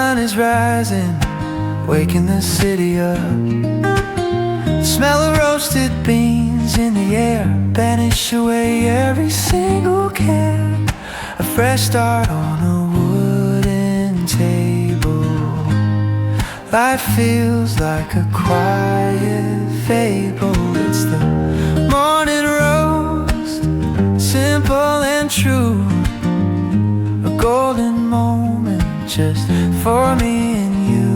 sun is rising, waking the city up. The smell of roasted beans in the air banish away every single care. A fresh start on a wooden table. Life feels like a quiet fable. It's the morning roast, simple and true. A golden moment just for me and you.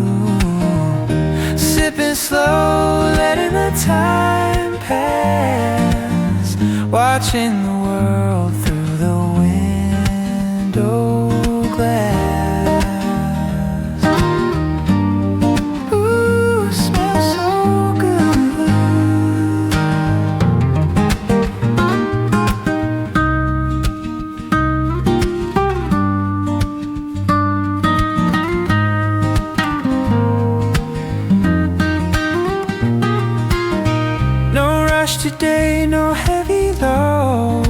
Sipping slow, letting the time pass, watching the world through the window glass. Ooh, smells so good. No rush today, no heavy load.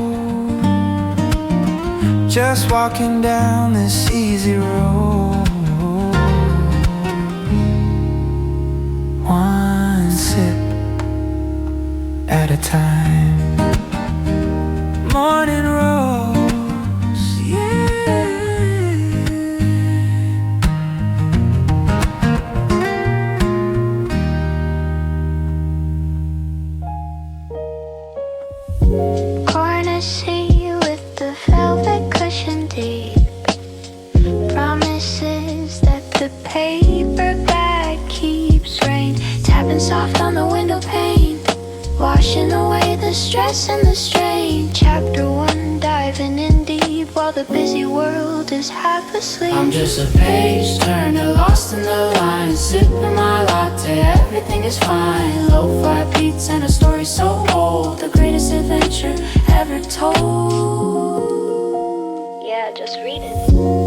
Just walking down this easy road. One sip at a time. Morning rose, yeah. Corner seat with the velvet cushion deep. Promises that the paper bag keeps rain. Tapping soft on the window pane, washing away the stress and the strain. Chapter 1, diving in deep while the busy world is half asleep. I'm just a page turner, lost in the lines, sipping my latte, everything is fine. Lo-fi beats and a story so old, the greatest adventure ever told. Yeah, just read it.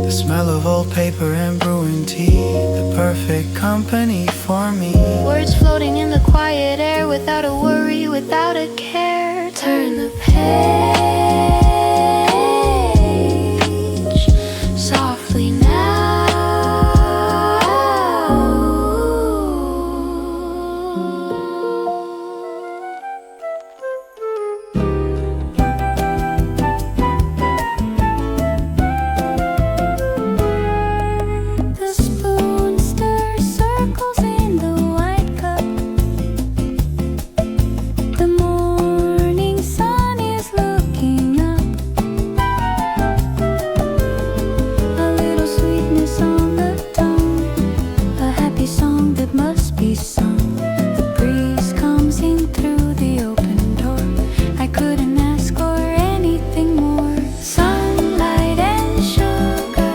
The smell of old paper and brewing tea, the perfect company for me. Words floating in the quiet air, without a worry, without a care. Turn the page softly now. The spoon stirs circles in the white cup. The morning sun is looking up. A little sweetness on the tongue, a happy song that must be sung. The breeze comes in through the open door. I couldn't ask for anything more. Sunlight and sugar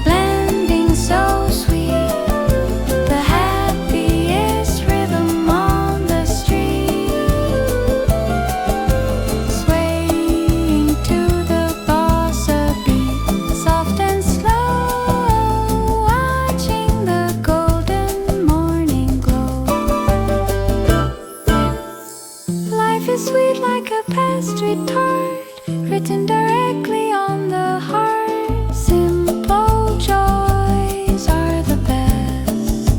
blending so sweet. The happiest rhythm on the street. Swaying to the bossa beat, soft and slow. Watching the golden morning glow. Life is sweet like a pastry tart, written directly on the heart. Simple joys are the best.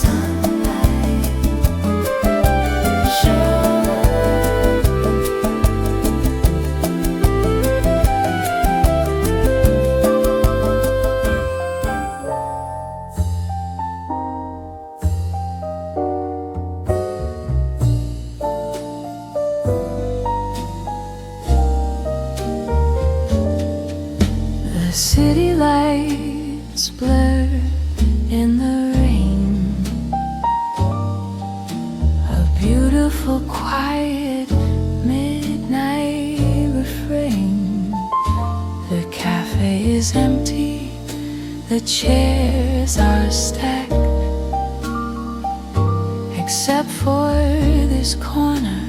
Sunlight, sugar. The city lights blur in the rain. A beautiful quiet midnight refrain. The cafe is empty, the chairs are stacked, except for this corner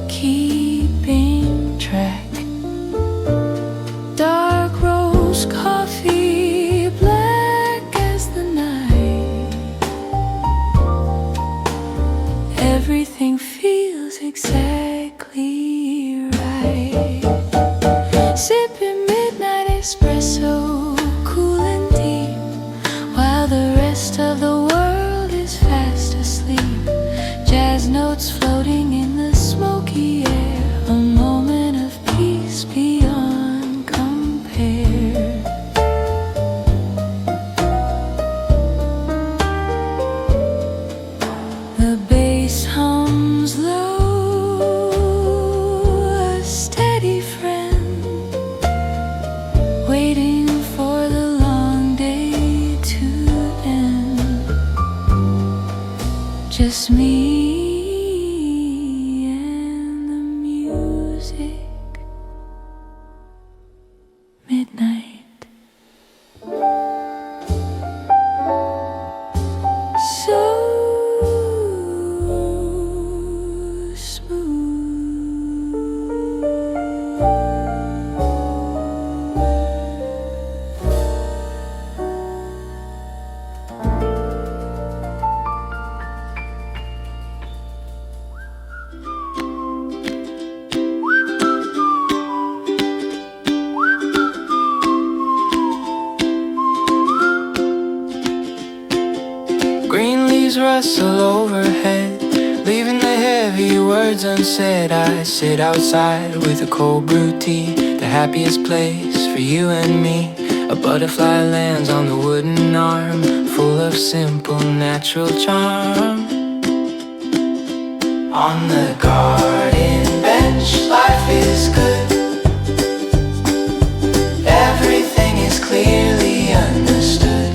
keeping track. Dark rose coffee, black as the night. rest of the world is fast asleep. Jazz notes floating in the smoky air, a moment of peace beyond compare. The bass hums low, a steady friend, waiting for the long day to end. Just me and the music. Midnight. So smooth. Green leaves rustle overhead, leaving the heavy words unsaid. I sit outside with a cold brew tea, the happiest place for you and me. A butterfly lands on the wooden arm, full of simple natural charm. On the garden bench, life is good. Everything is clearly understood.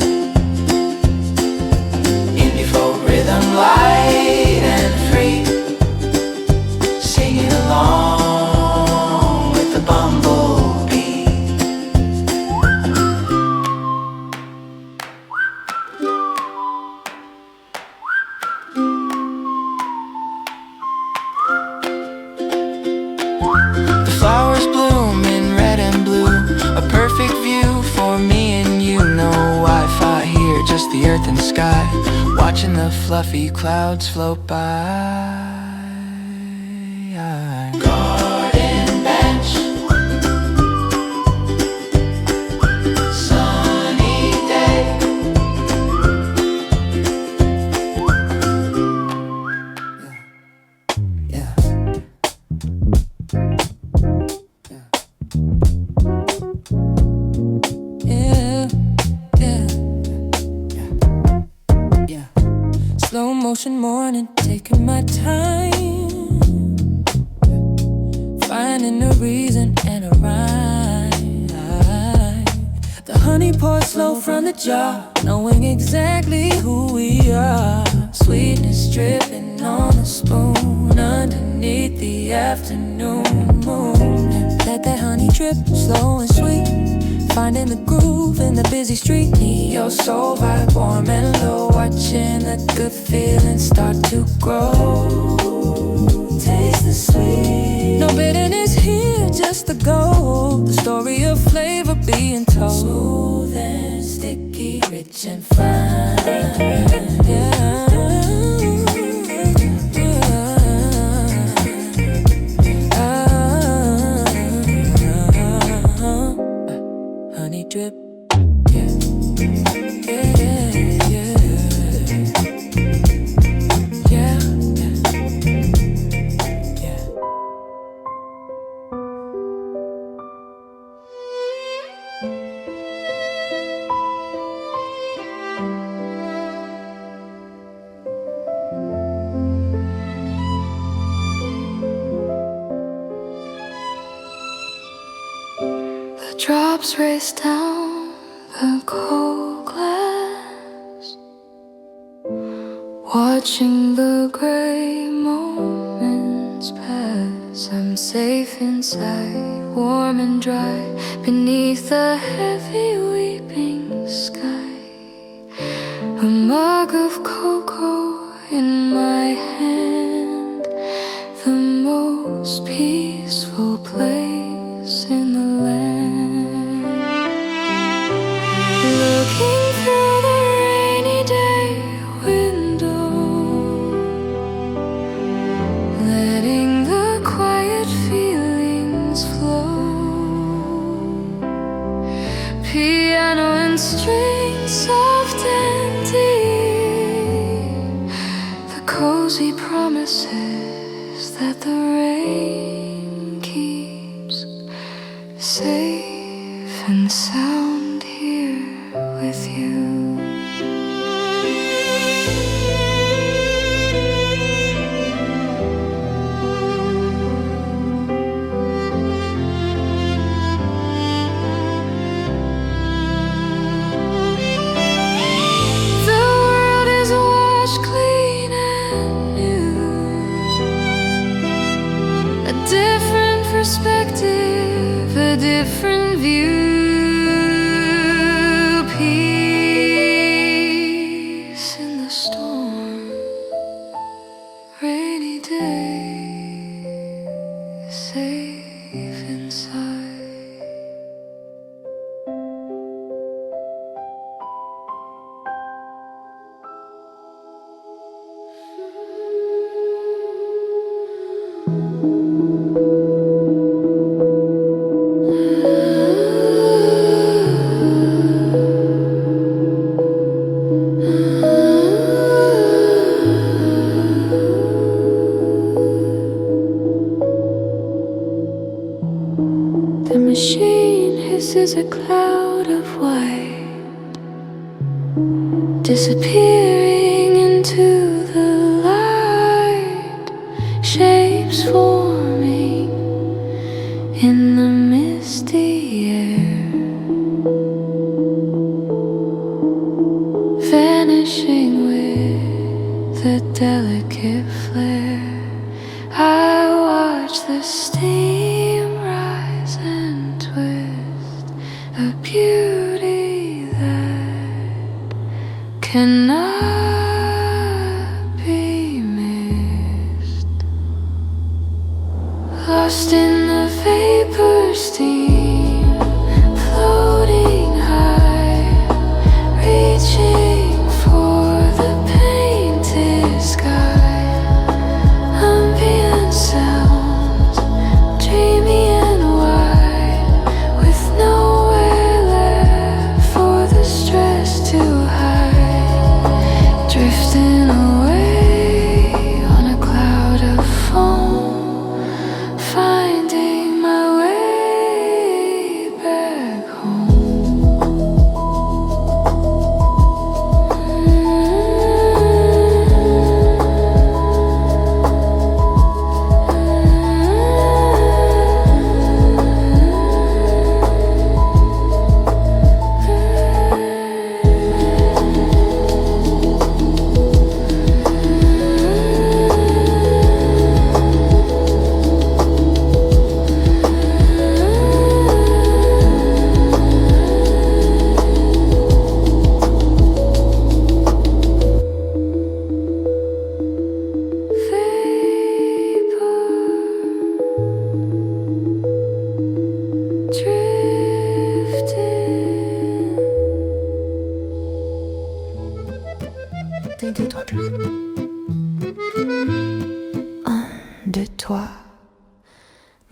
Indie folk rhythm, light and free, singing along with the bumblebee. The flowers bloom in red and blue, a perfect view for me and you. No Wi-Fi here, just the earth and sky, watching the fluffy clouds float by. Garden bench, sunny day. Yeah. Yeah, yeah, yeah. Slow motion morning, taking my time, finding a reason and a rhyme. The honey pours slow from the jar, knowing exactly who we are. Sweetness dripping on the spoon underneath the afternoon moon. Let that honey drip slow and sweet, finding the groove in the busy street. Neo soul vibe, warm and low, watching the good feelings start to grow. Taste the sweet, no bitterness here, just the gold. The story of flavor being told, smooth and sticky, rich and fine. Yeah. Honey drip, yeah, yeah, yeah, yeah, yeah, yeah. The drops race down the cold glass, watching the gray moments pass. I'm safe inside, warm and dry, beneath the heavy weeping sky. A mug of cocoa in my hand, the most peaceful place in the land. Looking through the rainy day window, letting the quiet feelings flow. Piano and strings, soft and deep. is a cloud of white disappearing into the light, shapes forming in the misty air, vanishing with a delicate flare. I watch the steam rise and twist, a beauty that cannot be missed. Lost in the vapor steam, floating high, reaching for the painted sky. Ambient sounds, dreamy and wide, with nowhere left for the stress to hide. Drifting away on a cloud of foam, finding my way back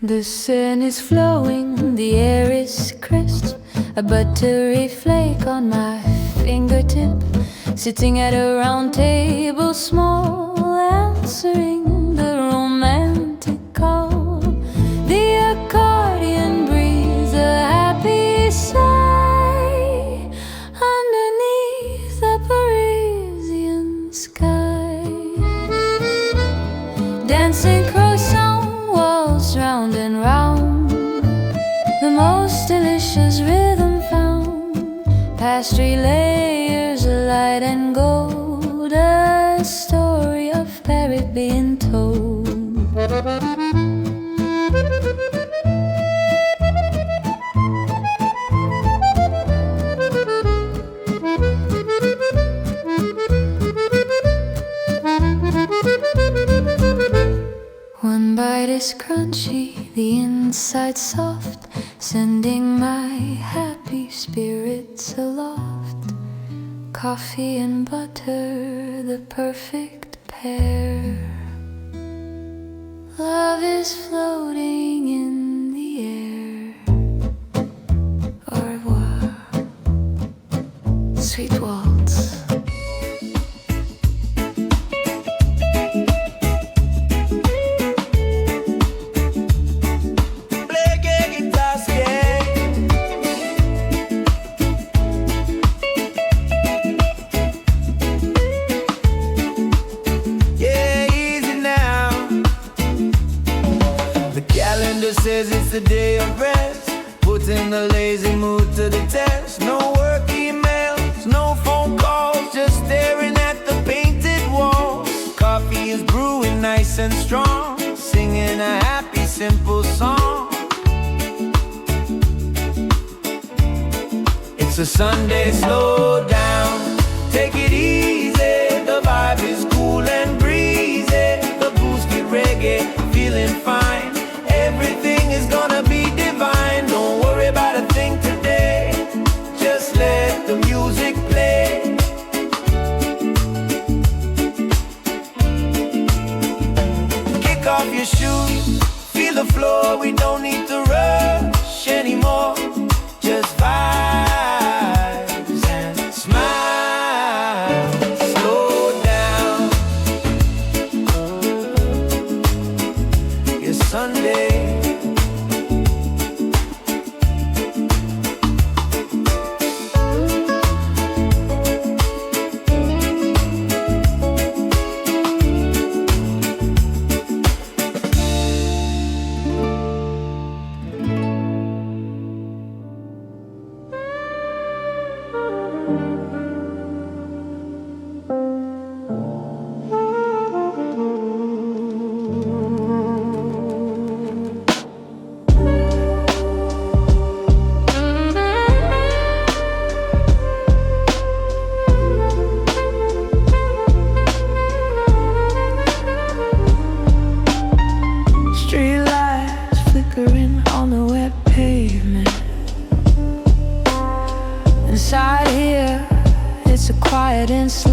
The sun is flowing, the air is crisp, a buttery flake on my fingertip, sitting at a round table small, answering the romantic call. The accordion breathes a happy sigh underneath the Parisian sky. Dancing croissant waltz round and round, the most delicious rhythm found. Pastry layers of light and gold, a story of Paris being told. One bite is crunchy, the inside soft, sending my happy spirits aloft. Coffee and butter, the perfect pair. Love is floating in the air. Au revoir, sweet waltz. Says it's a day of rest, putting the lazy mood to the test. No work emails, no phone calls, just staring at the painted walls. Coffee is brewing nice and strong, singing a happy simple song. It's a Sunday, slow down, take it easy. The vibe is cool and breezy, the booze get reggae, feeling fine. Everything is gonna be divine. Don't worry about a thing today, just let the music play. Kick off your shoes, feel the floor. We don't need to rush anymore, just vibes and smile. Slow down, it's Sunday.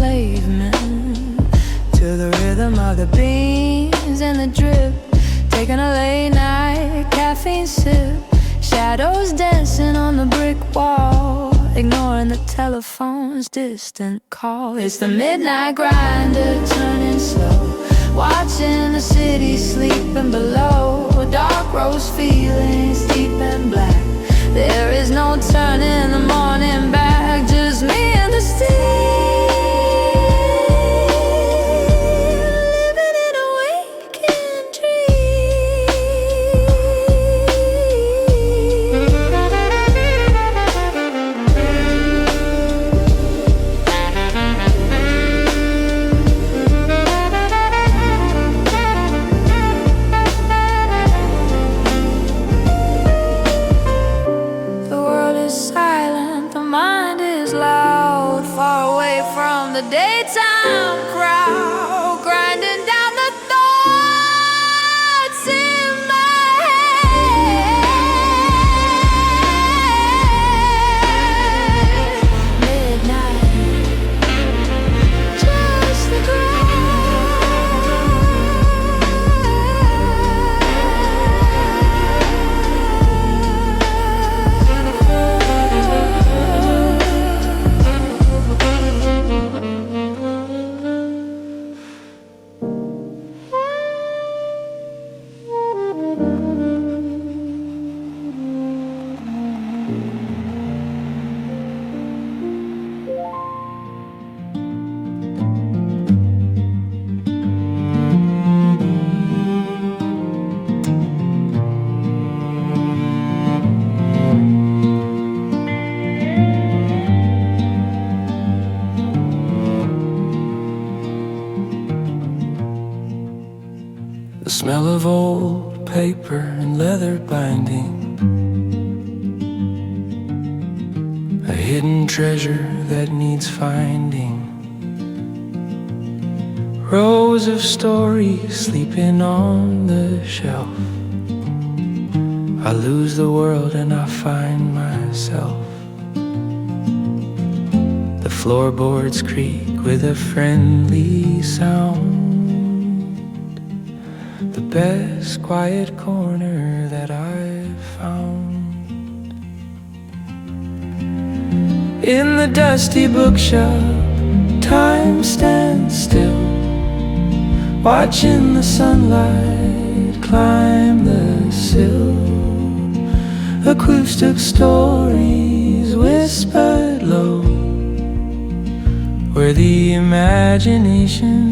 pavement to the rhythm of the beans and the drip. Taking a late night caffeine sip, shadows dancing on the brick wall, ignoring the telephone's distant call. It's the midnight grinder turning slow, watching the city sleeping below. Dark rose feelings deep and black. There is no turning the morning back, just me and the sea. The daytime crowd grinding down the thoughts in my head. Midnight, just the The smell of old paper and leather binding, a hidden treasure that needs finding. Rows of stories sleeping on the shelf. I lose the world and I find myself. The floorboards creak with a friendly sound. The best quiet corner that I've found. In the dusty bookshop, time stands still, watching the sunlight climb the sill. Acoustic stories whispered low, where the imagination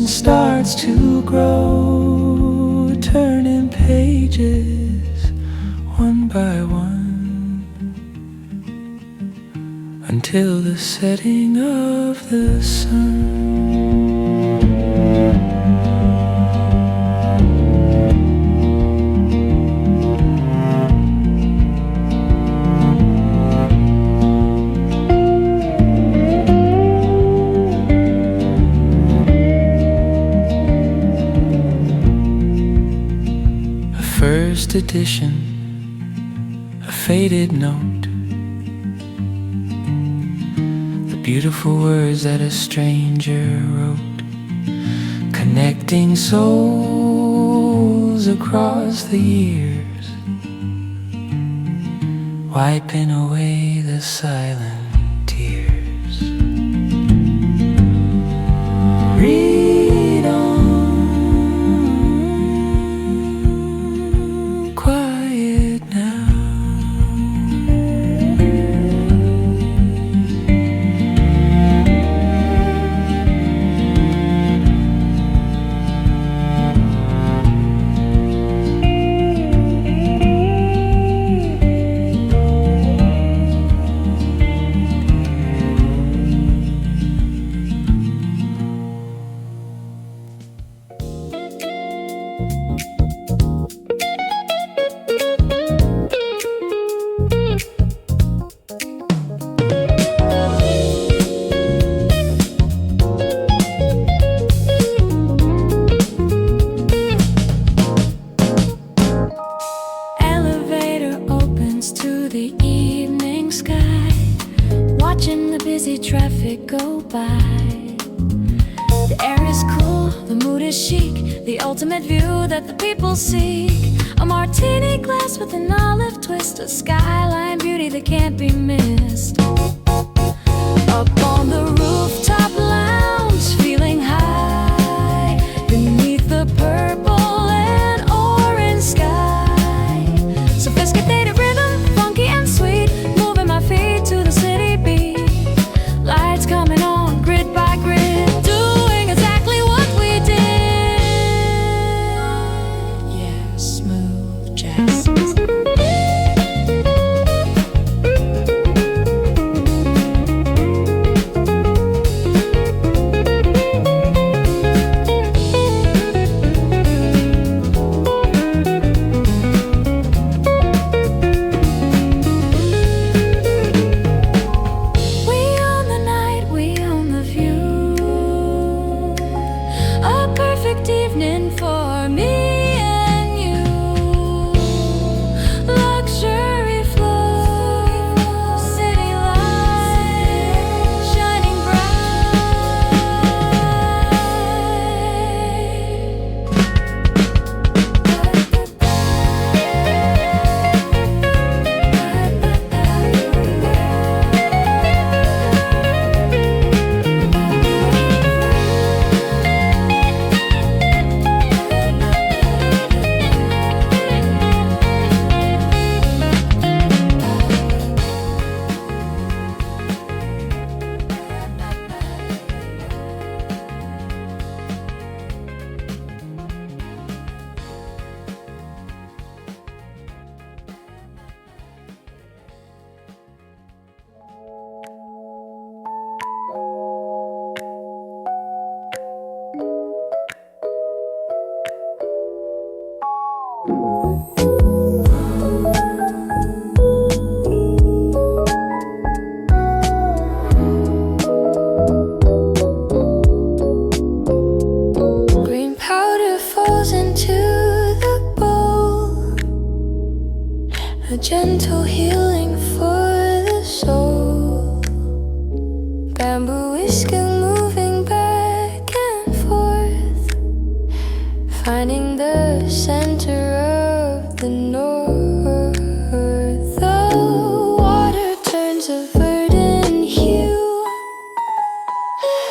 starts to grow, turning pages one by one, until the setting of the sun. First edition, a faded note, the beautiful words that a stranger wrote, connecting souls across the years, wiping away the silent tears. Read on. is cool, the mood is chic, the ultimate view that the people seek. A martini glass with an olive twist, a skyline beauty that can't be missed. Up on the rooftop lounge, feeling high beneath the purple and orange sky. Sophisticated rhythm, funky and sweet, moving my feet to the city beat. Lights coming on, grid by grid, doing exactly what we did. Yeah, smooth jazz. A gentle healing for the soul. Bamboo whisker moving back and forth, finding the center of the north. The water turns a verdant hue,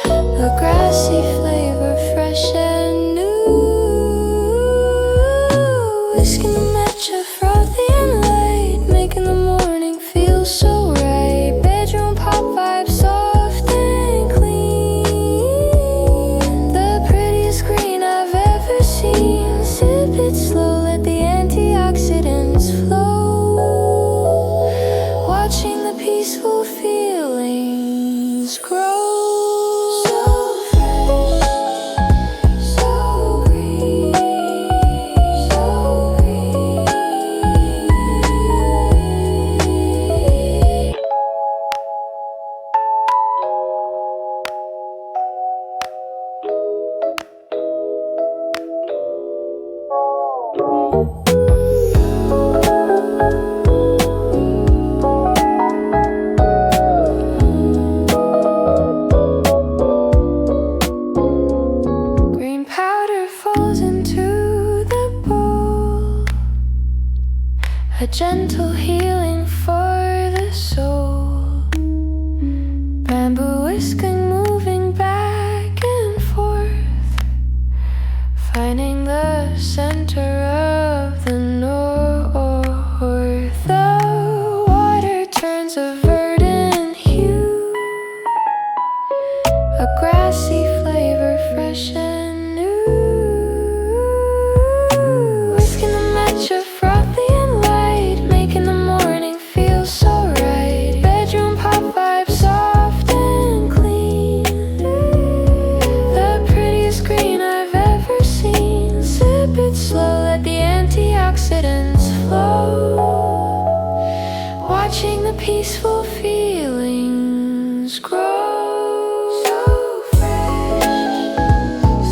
a grassy flavor fresh and new. Whisking the matcha frothy and light, making the morning feel so right. Bedroom pop vibe soft and clean, the prettiest green I've ever seen. Sip it slow, let the antioxidants flow, watching the peaceful feelings grow. So fresh, so green, so green. Green powder falls into the bowl, a gentle healing for the soul. Bamboo whisking moving back and forth, finding the center of the north. The water turns a verdant hue, a grassy flavor fresh and new. Whisking the matcha frothy and light, making the morning feel so right. Bedroom pop vibe soft and clean, the prettiest green I've ever seen. Sip it slow, let the antioxidants flow, watching the peaceful feelings grow. So fresh,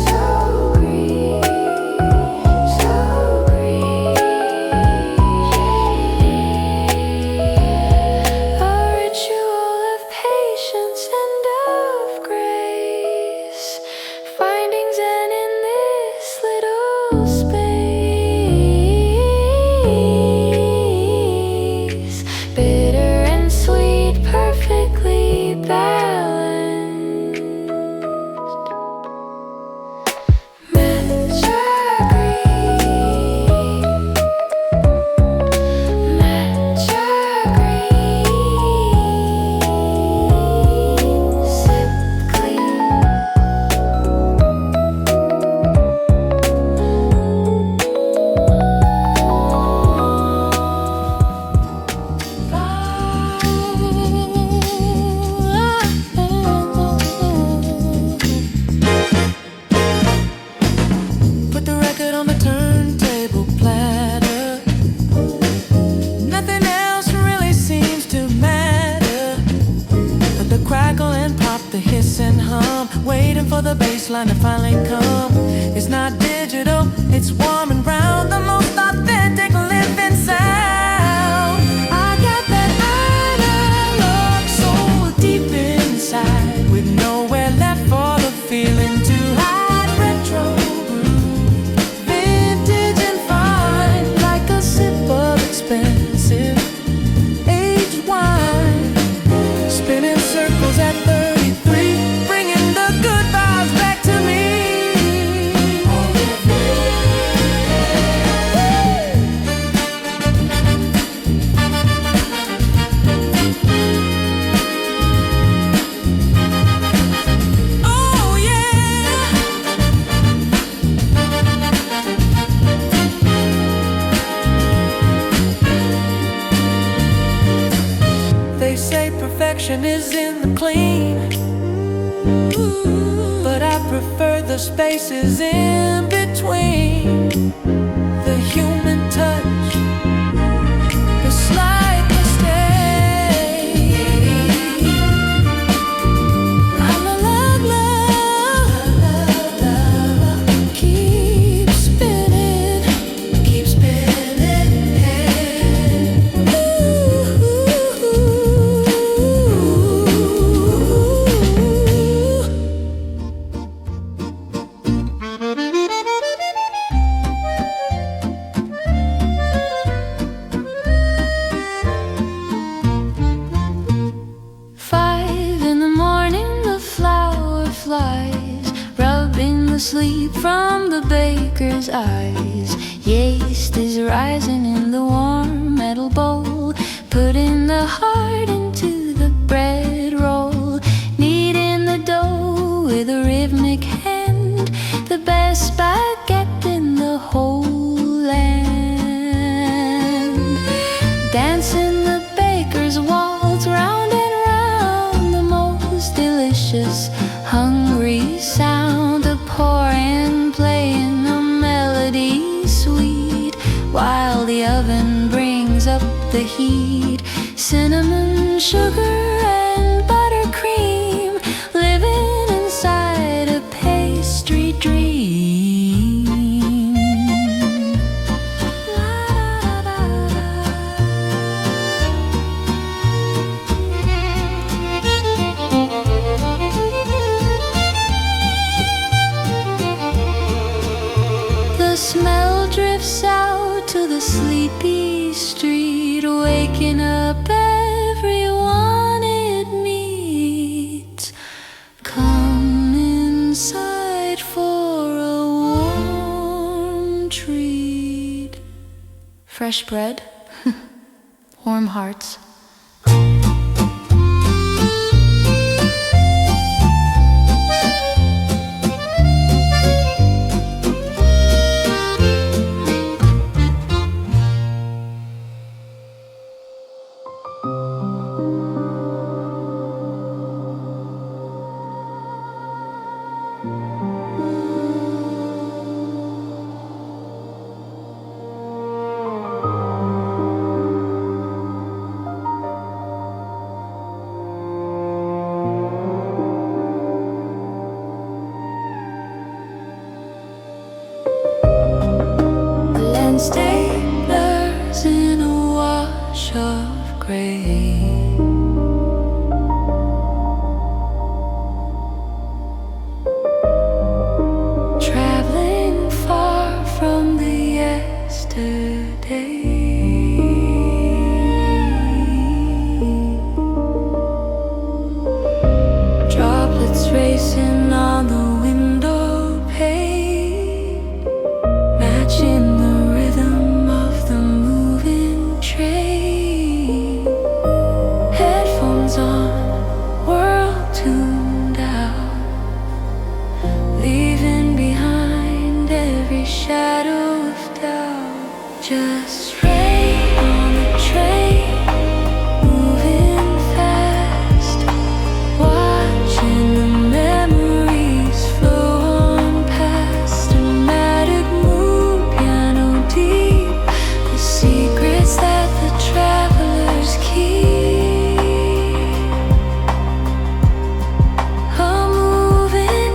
waiting for the bass line to finally come. It's not digital, it's warm and round, the most authentic living sound. I got that analog soul deep inside, with nowhere left for the feeling to hide. Retro groove, vintage and fine, like a sip of expensive aged wine, spinning circles at 33, bringing the good vibes back to me. Oh yeah. They say perfection is in the clean, but I prefer the spaces in between. The human touch, the slight mistake. I'm a love, keep spinning, keep spinning. Sleep from the baker's eyes. Yeast is rising in the warm metal bowl, putting the heart into the bread roll, kneading the dough with a rhythmic hand, the best baguette in the whole land. Dancing the baker's waltz round and round, the most delicious hungry sound, a pour and playing a melody sweet, while the oven brings up the heat. Cinnamon, sugar and buttercream, living inside a pastry dream. The smell drifts out to the sleepy street, waking up everyone it meets. Come inside for a warm treat. Fresh bread, warm hearts. Staplers in a wash of gray, traveling far from the yesterday. Droplets racing on the window pane, matching the rhythm of the moving train. Headphones on, world tuned out, leaving behind every shadow of doubt. Just rain on the train, moving fast, watching the memories flow on past. Dramatic mood, piano deep, the secrets that the travelers keep. A moving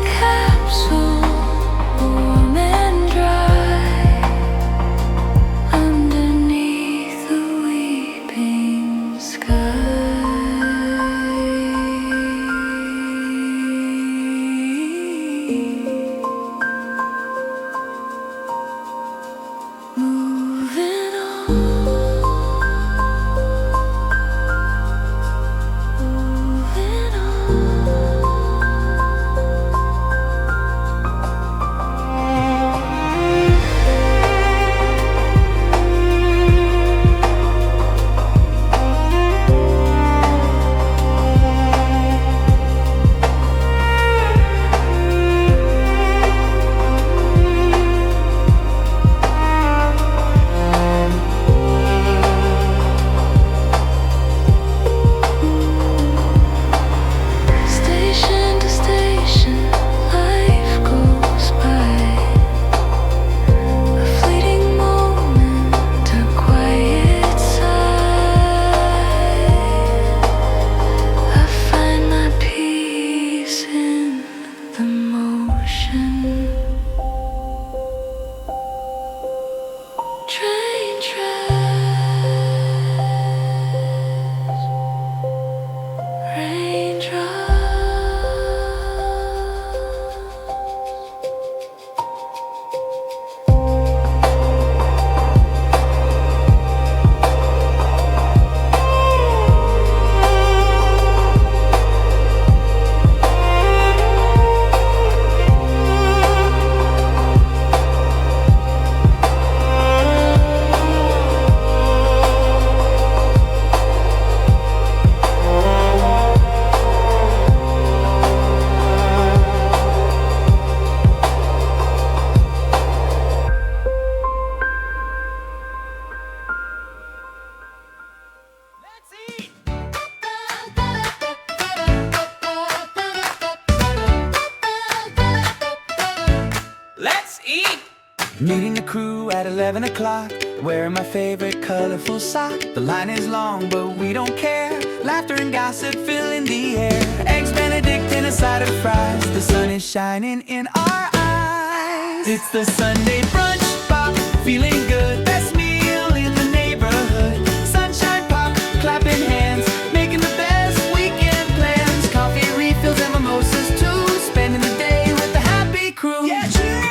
Meeting the crew at 11 o'clock, wearing my favorite colorful sock. The line is long, but we don't care. Laughter and gossip filling the air. Eggs Benedict and a side of fries. The sun is shining in our eyes. It's the Sunday brunch bop, feeling good. Best meal in the neighborhood. Sunshine pop, clapping hands, making the best weekend plans. Coffee refills and mimosas too. Spending the day with the happy crew. Yeah, cheers!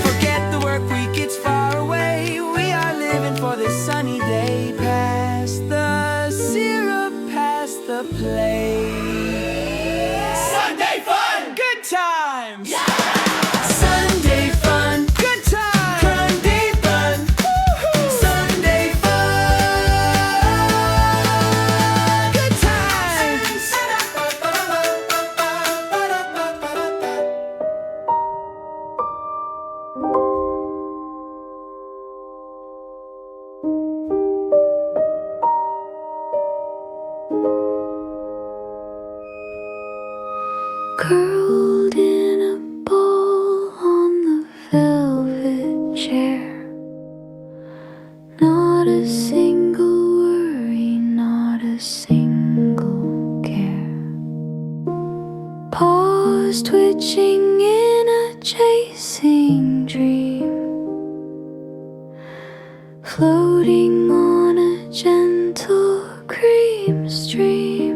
Forget the work week, it's far away. We are living for this sunny day. Pass the syrup, pass the plate. Sunday fun! Good times! Yeah! Sunday fun! Good times! Sunday fun! Woo-hoo! Sunday fun! Good times! Curled in a ball on the velvet chair. Not a single worry, not a single care. Paws twitching in a chasing dream. Floating on a gentle cream stream.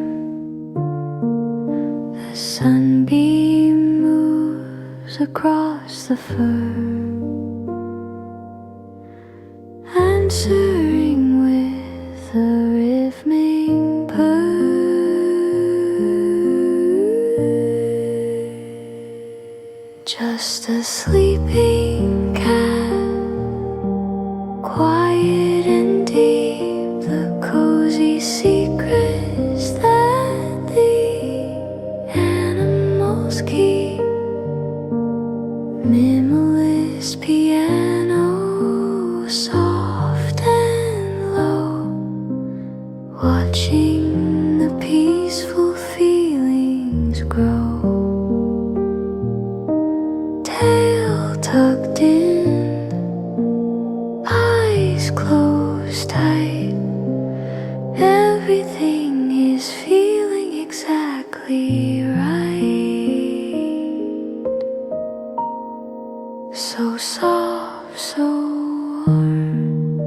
The sunbeam moves across the fur, answering with a rhythmic purr. Just a sleeping cat, quiet and deep, the cozy secrets that the animals keep. Minimalist piano, soft and low, watching the peaceful feelings grow. Tail tucked in, eyes closed tight. Everything is feeling exactly right. So soft, so warm.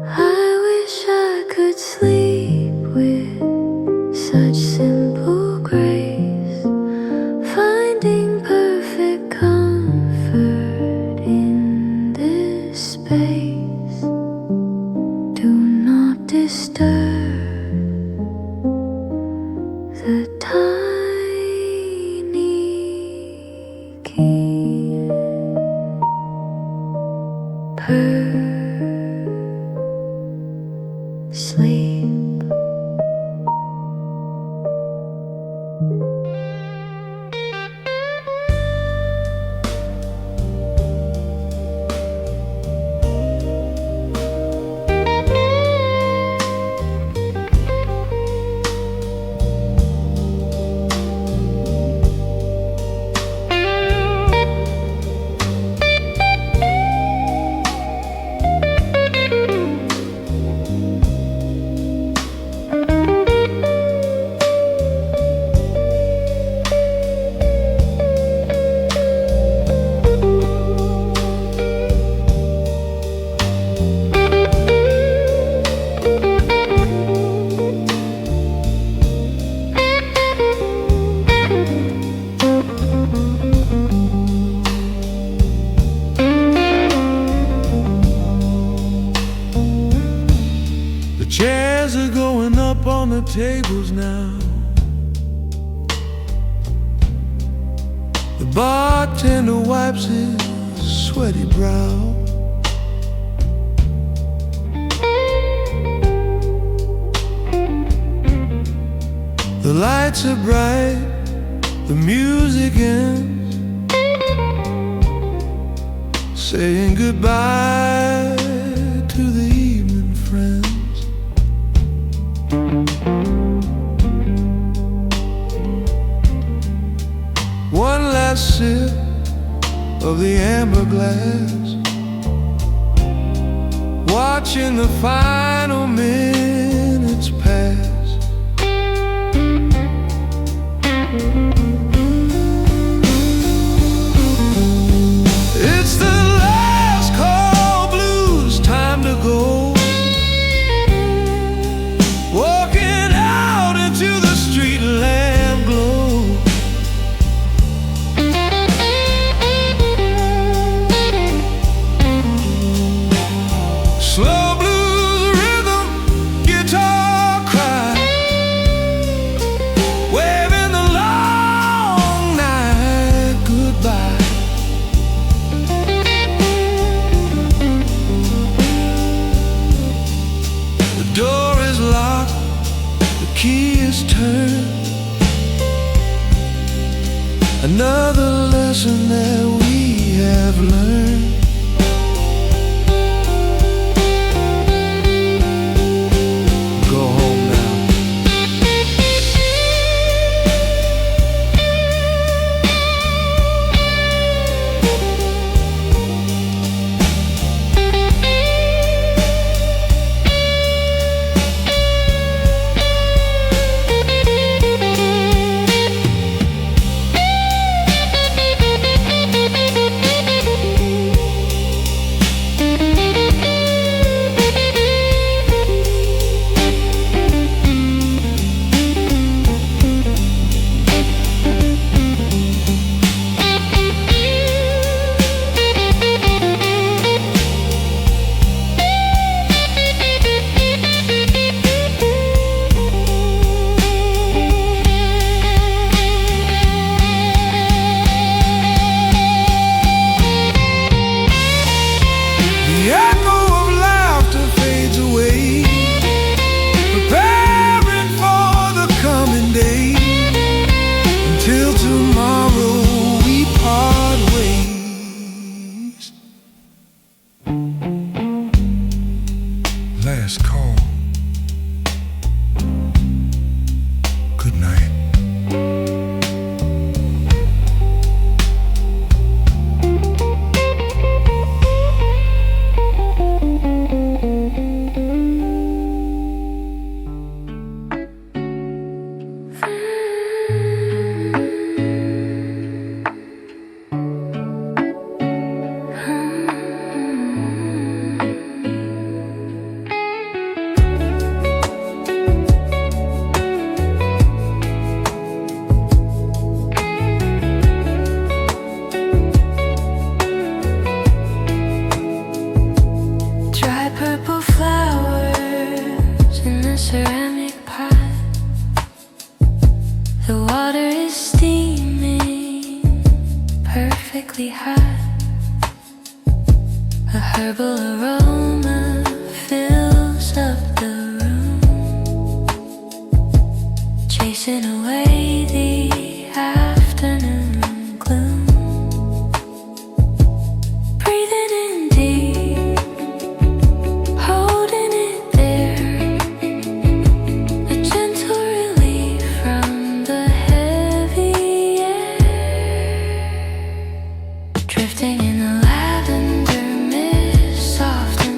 I wish I could sleep with such simple grace, finding perfect comfort in this space. Do not disturb the tiny key. Purr, sleep. The chairs are going up on the tables now. The bartender wipes his sweaty brow. The lights are bright, the music ends. saying goodbye to the evening friends. One last sip of the amber glass, watching the final minutes pass. It's the last call blues, time to go. Walking out into the street lamp glow. Slow blues rhythm, guitar cry, waving the long night goodbye. The door is locked, the key is turned. Another lesson that we have learned. Go home now. The echo of laughter fades away, preparing for the coming day. Until tomorrow we part ways. Last call. Good night. Dry purple flowers in a ceramic pot. The water is steaming perfectly hot. A herbal aroma fills up the room, chasing away the afternoon gloom. Breathing in deep, holding it there, a gentle relief from the heavy air. Drifting in the lavender mist, soft and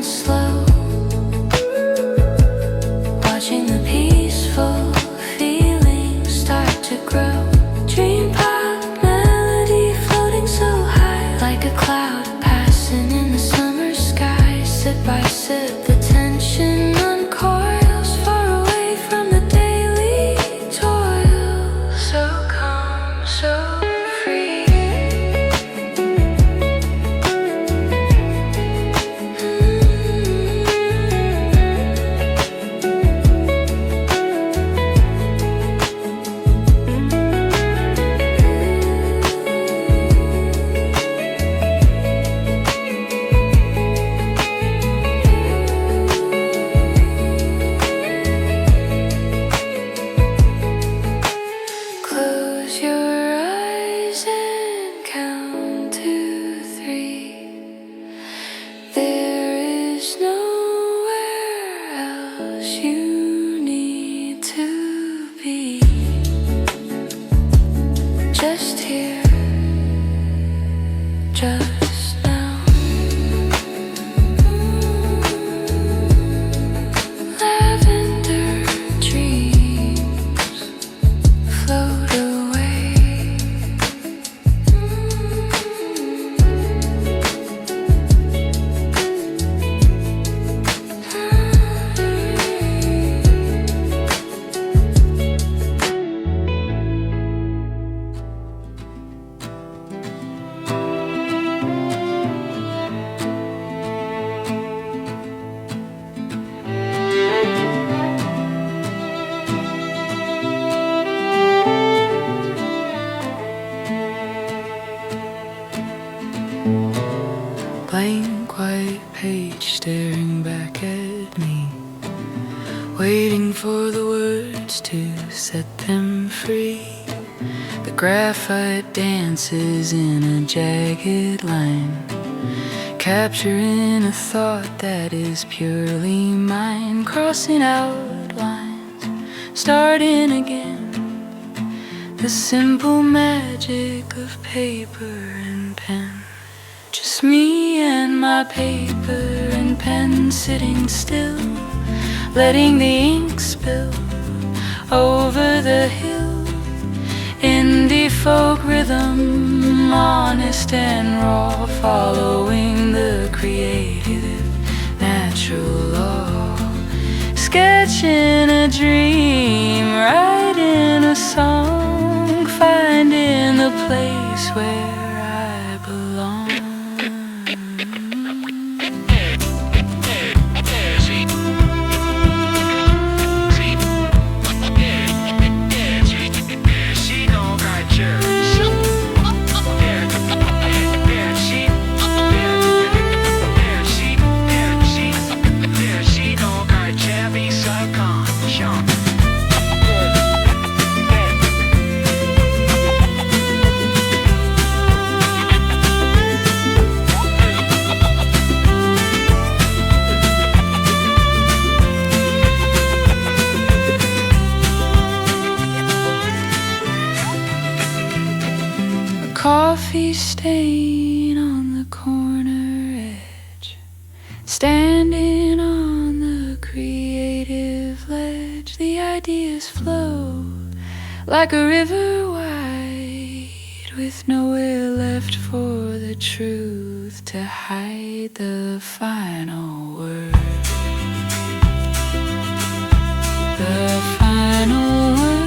just here, just now. Lavender dreams float away. Blank white page staring back at me, waiting for the words to set them free. The graphite dances in a jagged line, capturing a thought that is purely mine, crossing out lines, starting again. The simple magic of paper and pen. Just me and my paper and pen sitting still, letting the ink spill over the hill. Indie folk rhythm, honest and raw, following the creative natural law. Sketching a dream, writing a song, finding the place where I belong. Coffee stain on the corner edge, standing on the creative ledge. The ideas flow like a river wide, with nowhere left for the truth to hide the final word. The final word.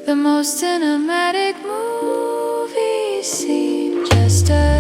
The most cinematic movie scene, just a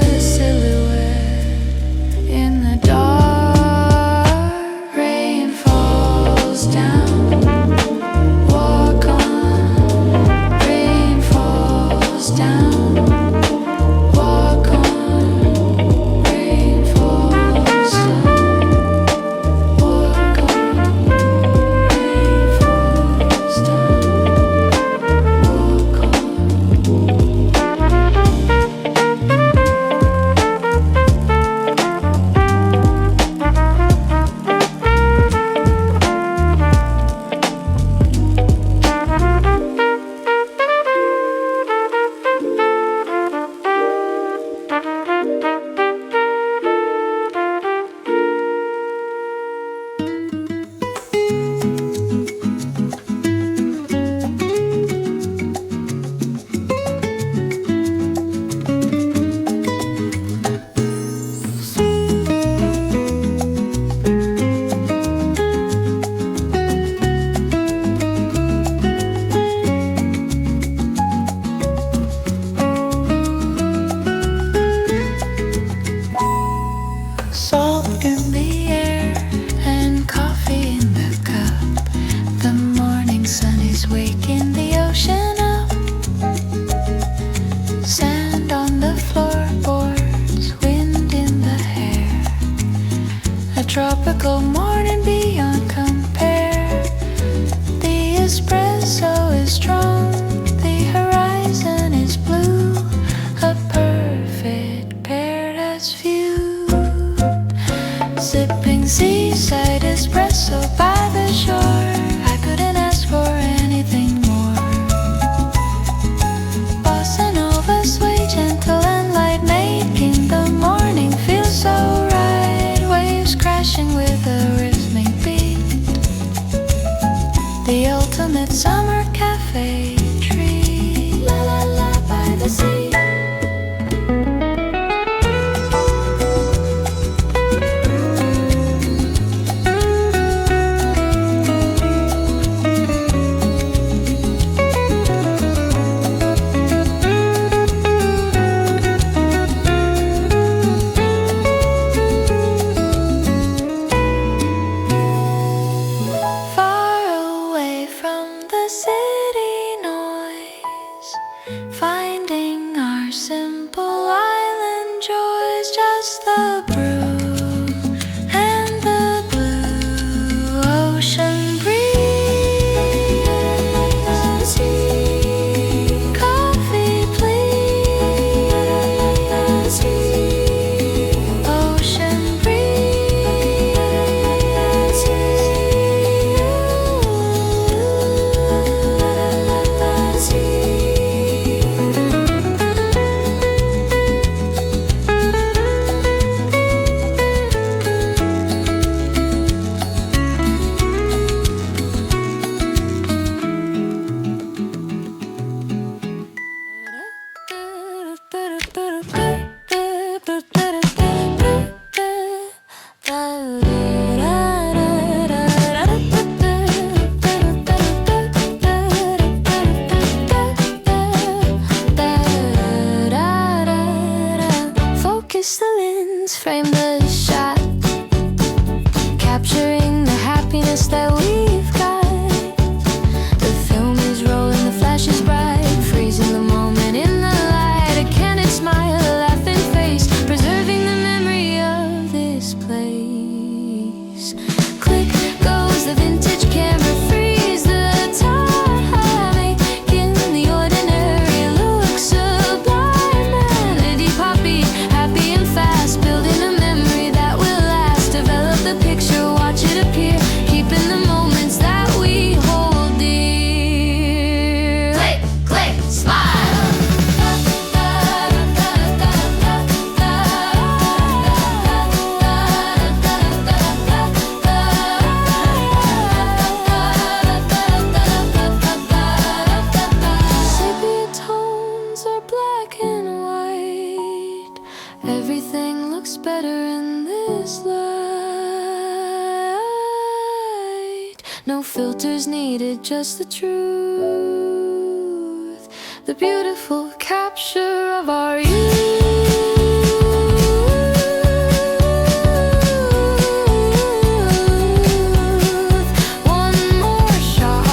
Tropical morning beyond compare. The espresso is strong, the horizon is blue, a perfect paradise view. Sipping seaside espresso by the shore, I couldn't ask for anything more. Bossa nova sway gentle and light, making the morning feel so right. Waves crashing with a rhythmic beat, the ultimate summer cafe treat. La la la by the sea. Just the truth, the beautiful capture of our youth. One more shot.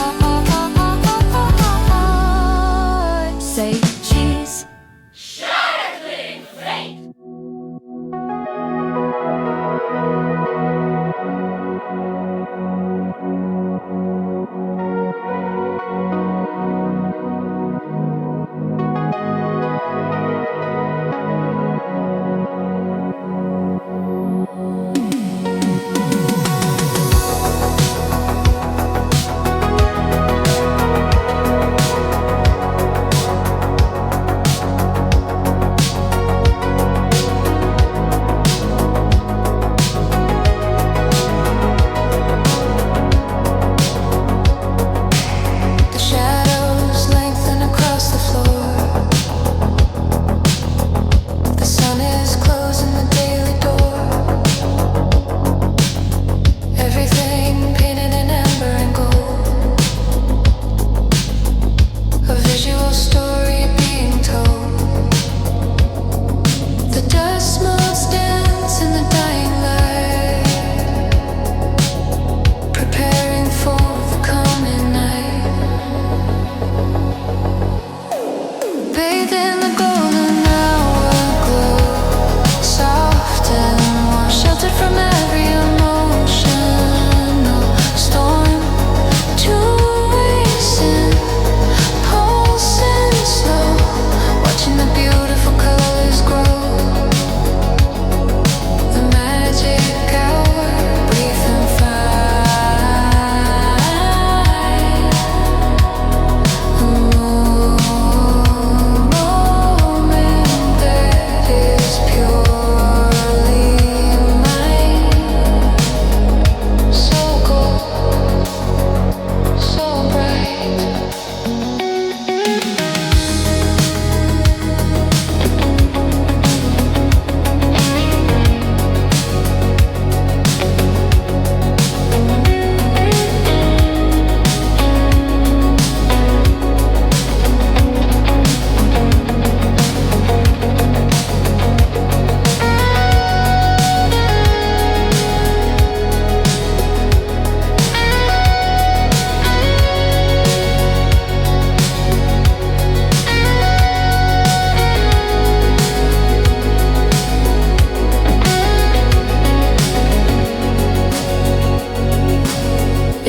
Say cheese. Startling fate.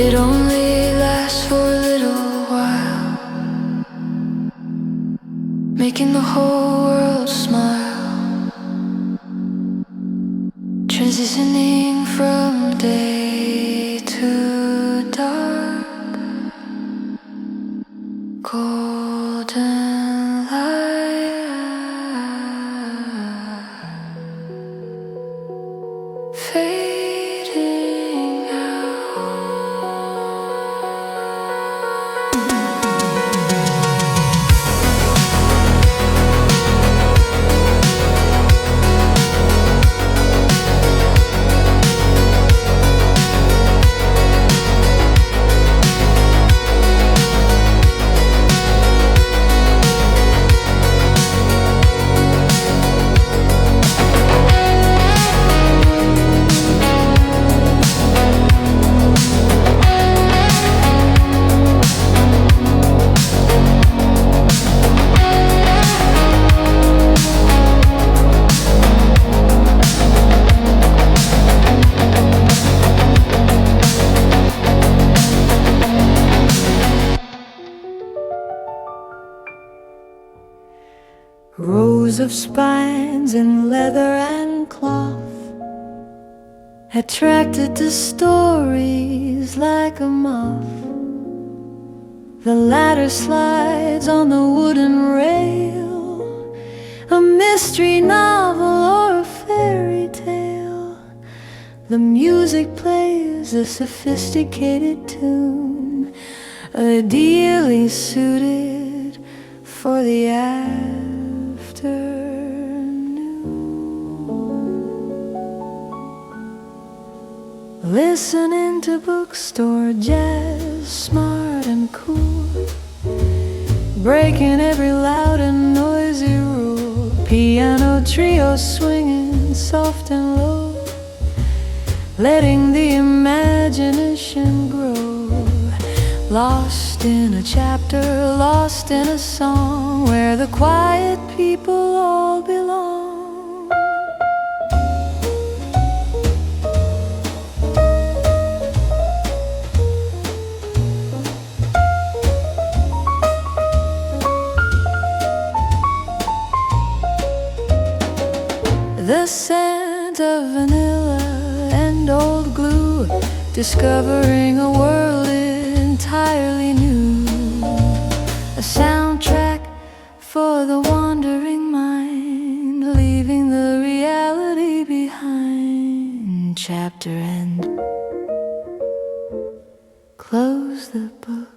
It only lasts for a little while, making the whole world smile, transitioning from day to dark, golden light fading out. Rows of spines in leather and cloth, attracted to stories like a moth. The ladder slides on the wooden rail, a mystery novel or a fairy tale. The music plays a sophisticated tune, ideally suited for the listening to Bookstore Jazz, smart and cool, breaking every loud and noisy rule. Piano trio swinging soft and low, letting the imagination grow. Lost in a chapter, lost in a song, where the quiet people all belong. The scent of vanilla and old glue, discovering a world entirely new. A soundtrack for the wandering mind, leaving the reality behind. Chapter end. Close the book.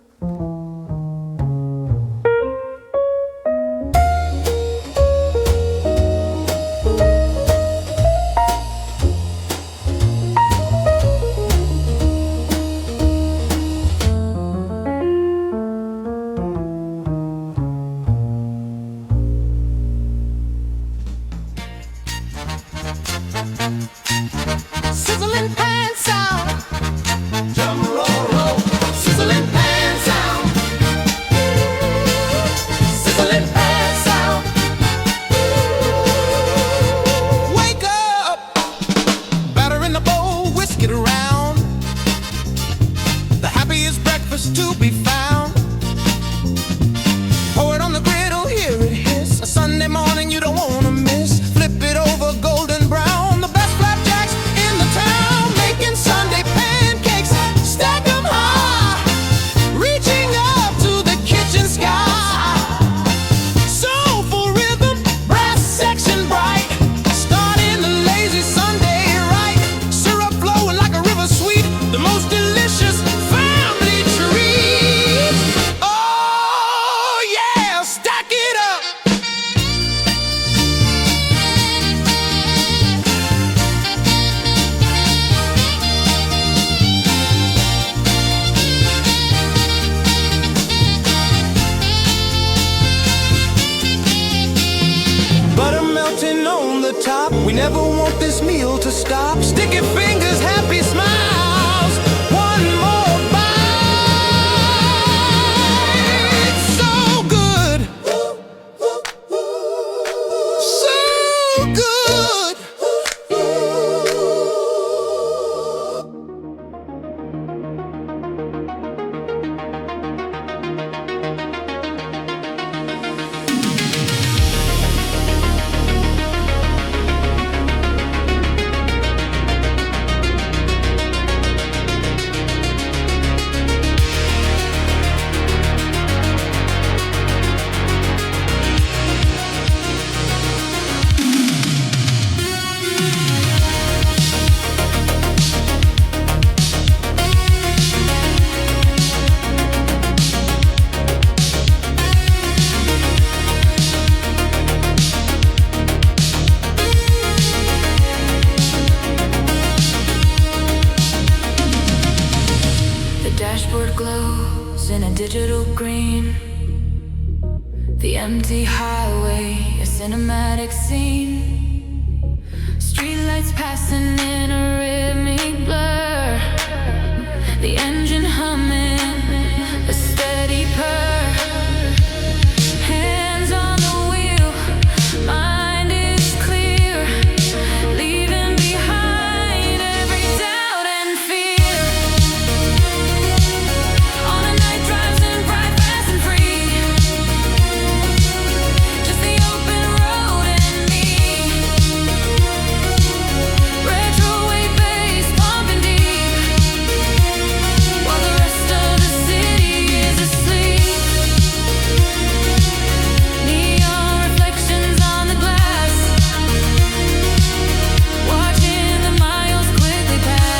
Sizzling pan sound, drum roll roll. Sizzling pan sound, sizzling pan sound. Wake up, batter in the bowl, whisk it around. The happiest breakfast to be found. Pour it on the griddle, hear it hiss. A Sunday morning you don't wanna miss. Flip it over golden brown. The best flapjacks in the town, making Sunday pancakes. Stack 'em high, reaching up to the kitchen sky. Soulful rhythm, brass section bright. Starting the lazy Sunday right. Syrup flowing like a river sweet. The most delicious family treat. Oh yeah, stack it up. Butter melting on the top. We never want this meal to stop. Sticky fingers, happy smiles. One more bite. So good. So good. empty highway, a cinematic scene. Streetlights passing in a rhythmic blur. The engine humming, a steady purr. Hands on the wheel, mind is clear, leaving behind every doubt and fear. On a night drives in bright, fast and free. Just the open road and me. Retro wave bass pumping deep, while the rest of the city is asleep. Neon reflections on the glass, watching the miles quickly pass.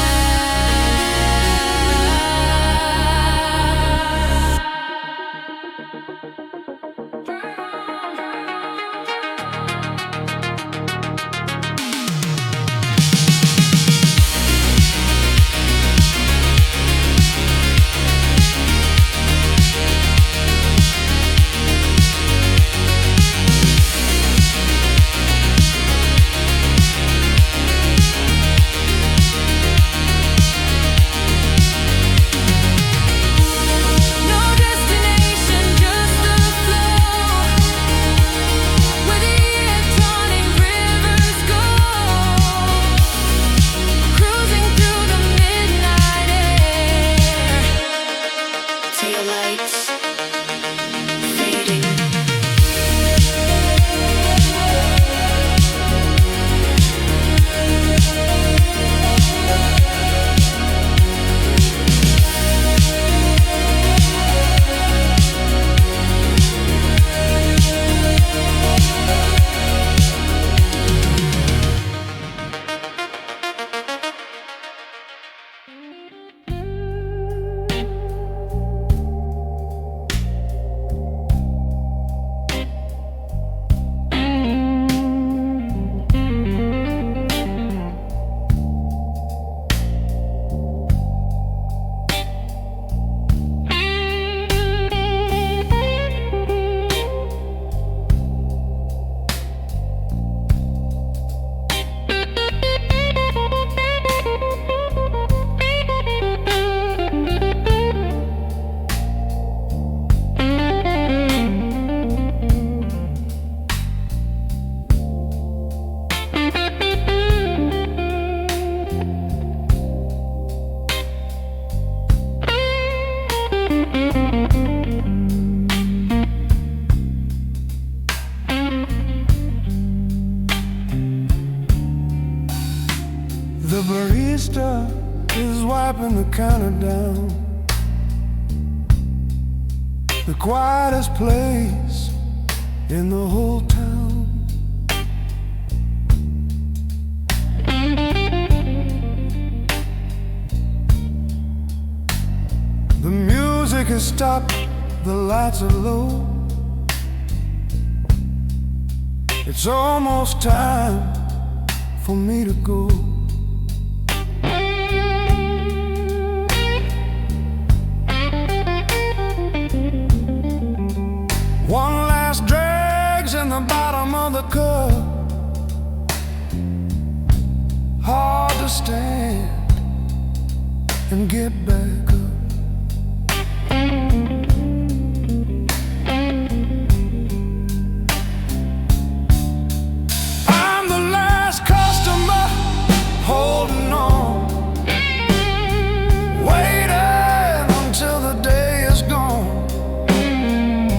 No destination, just a flow, where the electronic rivers go, cruising through the midnight air. Taillights fading. The barista is wiping the counter down. The quietest place in the whole town. The music has stopped, the lights are low. It's almost time for me to go. One last drag's in the bottom of the cup. Hard to stand and get back up. I'm the last customer holding on, waiting until the day is gone.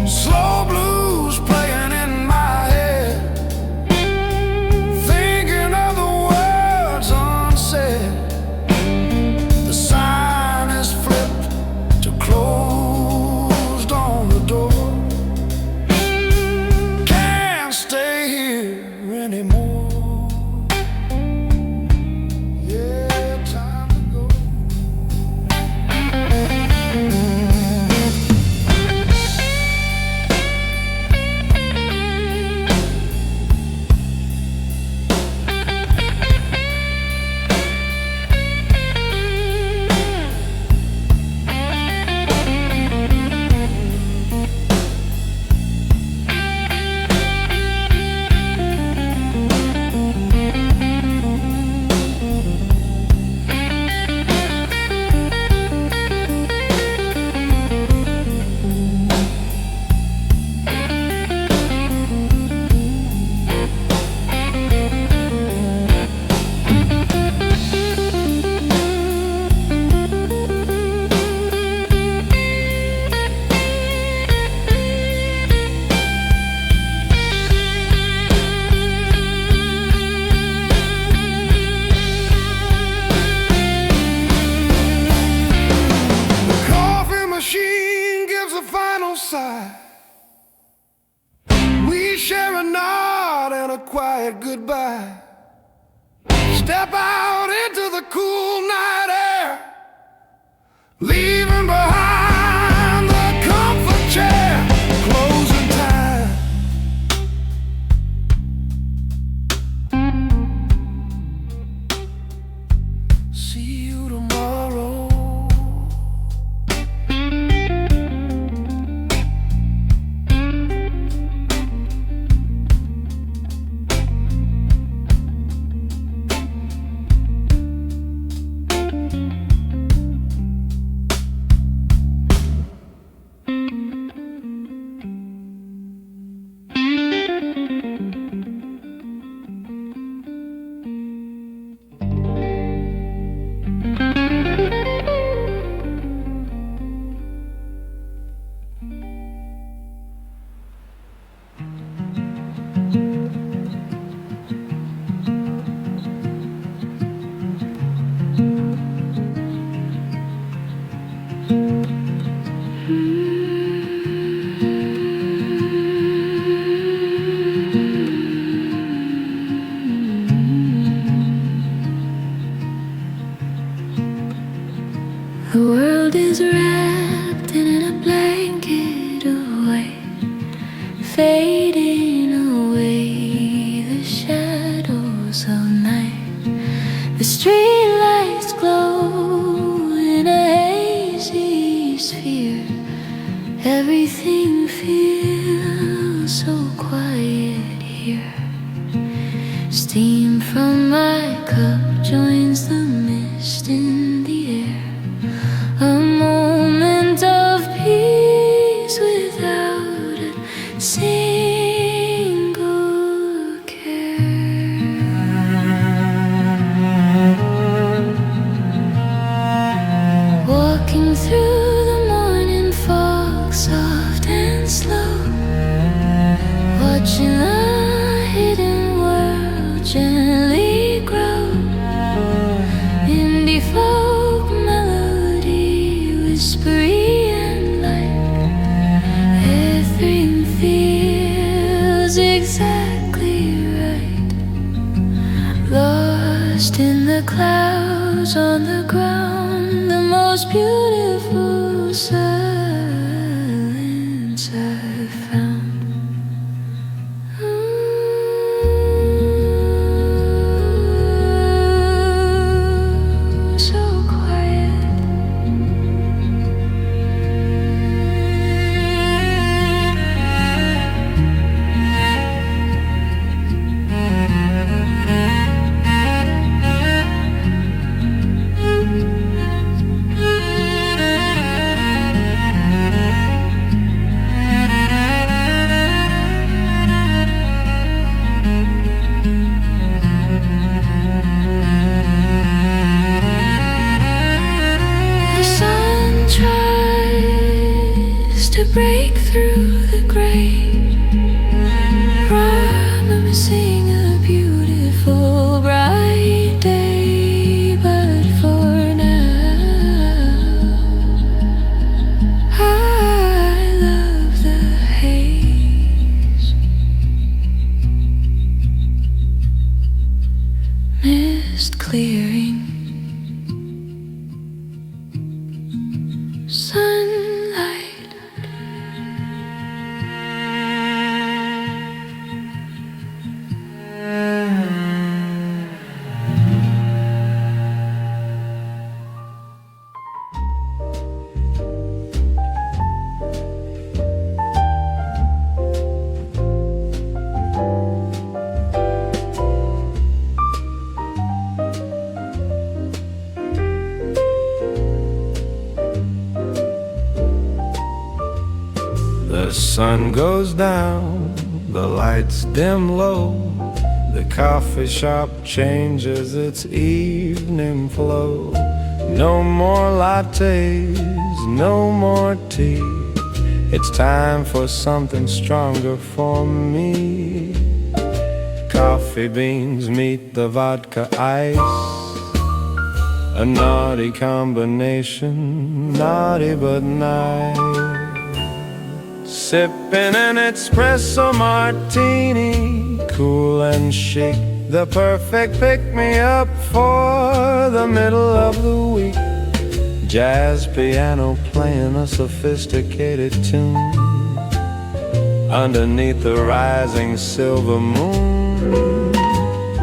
Slow blues playing in my head, thinking of the words unsaid. The sign Step out into the cool night air, leaving behind the comfort chair, closing time. See you tomorrow. The world is wrapped in a blanket of white, fading away the shadows of night. The street lights glow in a hazy sphere. Everything feels so quiet here. Steam from my cup joins the mist in the air. A moment of peace without a single care. Walking through the morning fog, soft and slow, watching the hidden world gently grow. Indie folk melody, whispery and light. Everything feels exactly right. Lost in the clouds on the ground, the most beautiful silence I've found. So quiet. The sun tries to break through the gray, promising a beautiful bright day. But for now, I love the haze. Mist clearing, sunlight. The sun goes down, the lights dim low. The coffee shop changes its evening flow. No more lattes, no more tea. It's time for something stronger for me. Coffee beans meet the vodka ice. A naughty combination, naughty but nice. Sipping an espresso martini, cool and chic the perfect pick-me-up for the middle of the week. Jazz piano playing a sophisticated tune underneath the rising silver moon.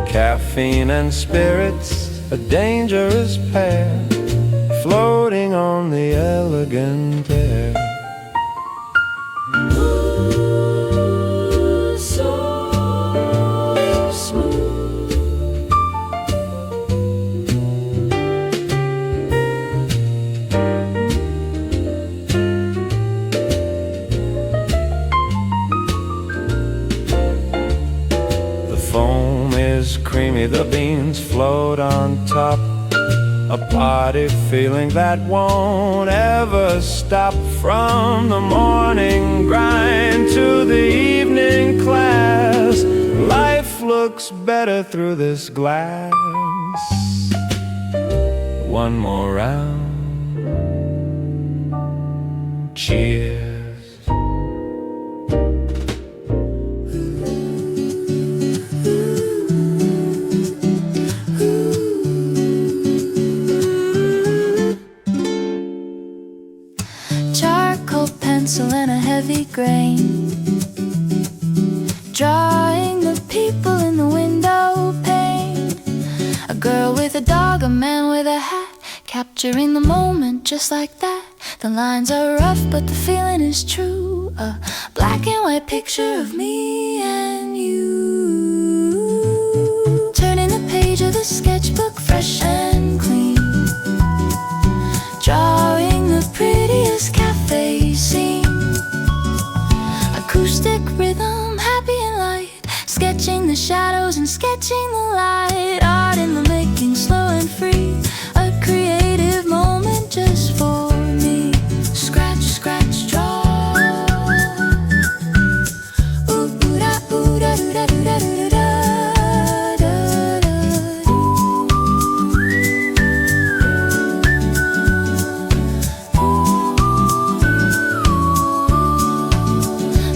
Caffeine and spirits, a dangerous pair, floating on the elegant air. Creamy, the beans float on top, a party feeling that won't ever stop. From the morning grind to the evening class, life looks better through this glass. One more round, cheers. And a heavy grain, drawing the people in the window pane. A girl with a dog, a man with a hat, capturing the moment just like that. The lines are rough but the feeling is true, a black and white picture of me and you. Turning the page of the sketchbook fresh and clean, drawing the prettiest cafe scene. Acoustic rhythm, happy and light, sketching the shadows and sketching the light. Art in the making, slow and free, a creative moment just for me. Scratch, scratch, draw. Ooh, da, ooh, da, doo, da, doo, da, doo, da, da, da,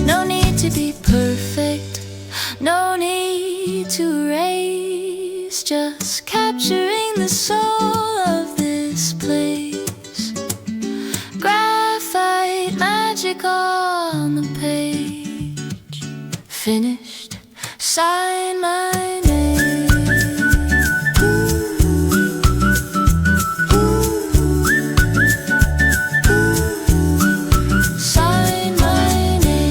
No need to be perfect, no need to erase, just capturing the soul of this place. Graphite magic on the page, finished, sign my name. Sign my name.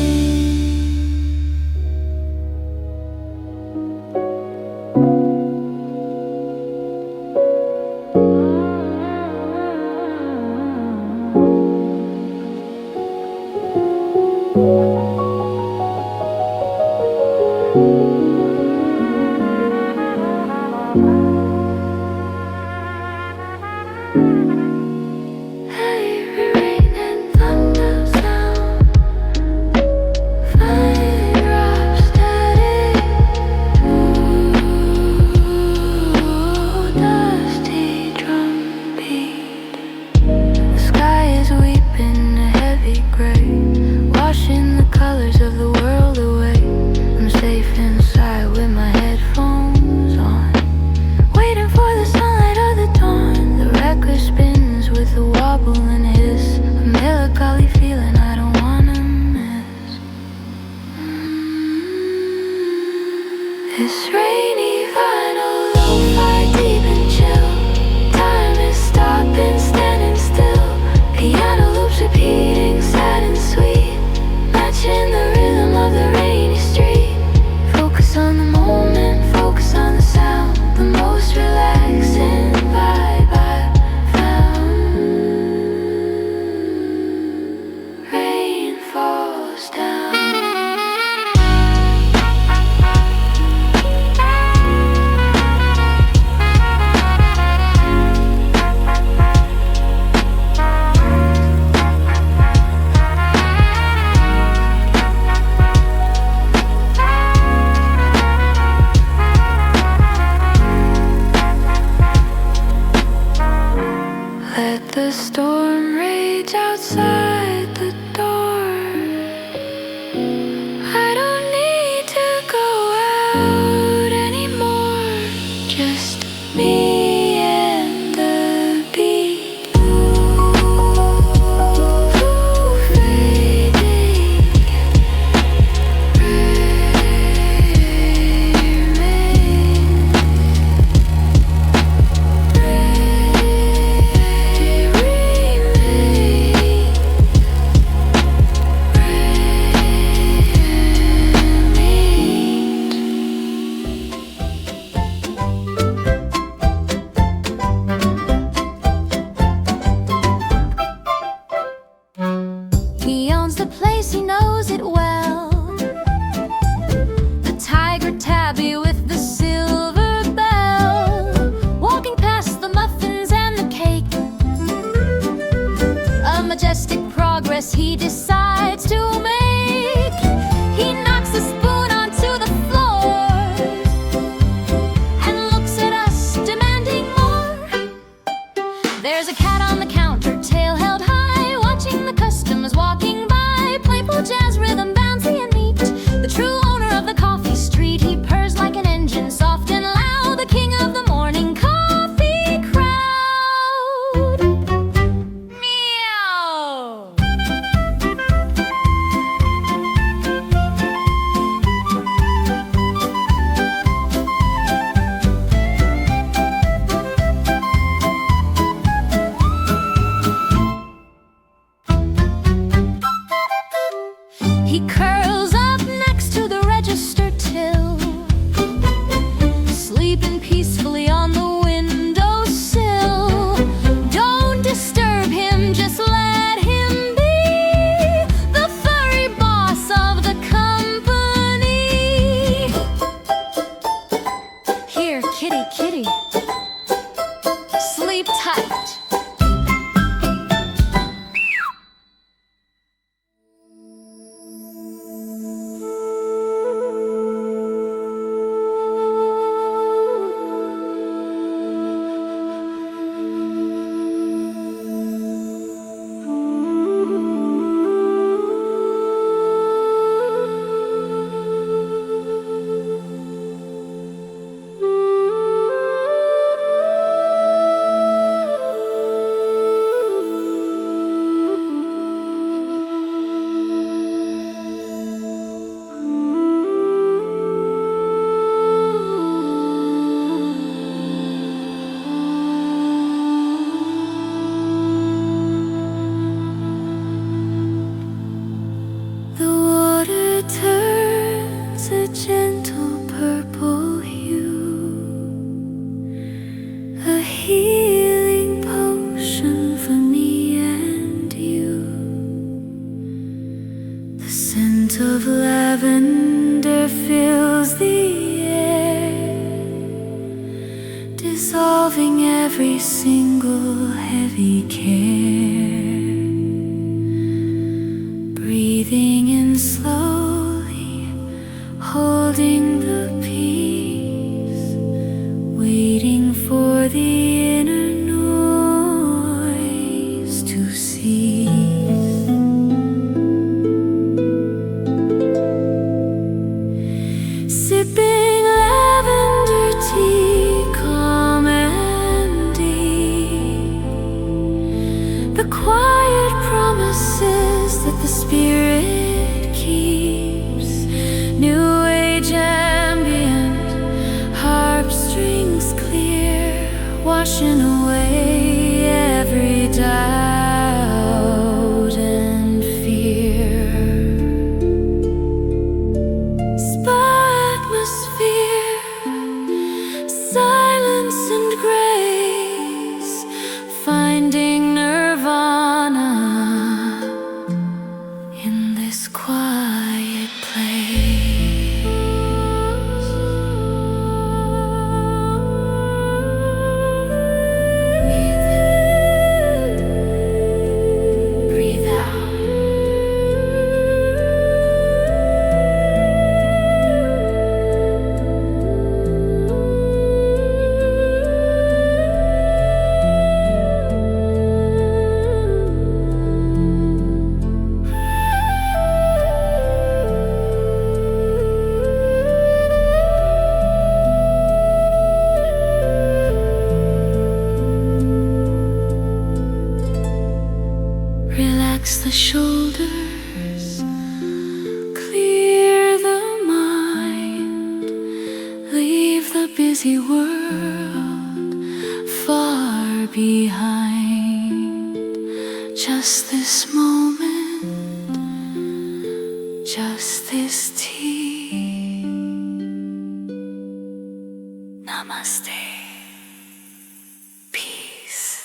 Heavy rain and thunder sound, fine drops steady. Ooh, dusty drum beat. The sky is weeping a heavy gray, washing the colors of the world away. I'm safe inside with my headphones on, waiting for the sunlight of the dawn. The record spins with a wobble and hiss, a melancholy feeling I don't wanna miss. This rainy vinyl, lo-fi, deep and chill. Time is stopping, standing still. Piano loops repeating, sad and sweet, matching the rhythm of the rainy street. Focus on the moment, focus on the sound, the most relaxing vibe I've found. Rain falls down. Let the storm rage outside the door. I don't need to go out anymore. majestic progress he decides to make. He knocks the spoon onto the floor and looks at us, demanding more. There's a cat on the counter, tail held high, watching the customers walking by. Playful jazz rhythm, bouncy and neat. The true owner of the coffee street, he purrs like an engine, soft and loud. The king of the morning coffee crowd. Meow. He curls up next to the register till, sleeping peacefully on the windowsill. Don't disturb him, just let him be the furry boss of the company. Here, kitty, kitty, sleep tight. The water turns a gentle purple hue, a healing potion for me and you. The scent of lavender fills the air, dissolving every single heavy care. Breathing in slowly, holding the peace, waiting for the inner noise to cease. Sipping lavender tea, calm and deep. The quiet promises that the spirit keeps. New age ambient, harp strings clear, washing away every doubt and fear. Spa atmosphere, silence and grace, finding nirvana in this quiet place. Breathe out. Relax the shoulders, clear the mind, leave the busy world far behind. Just this moment, just this tea. Namaste. Peace.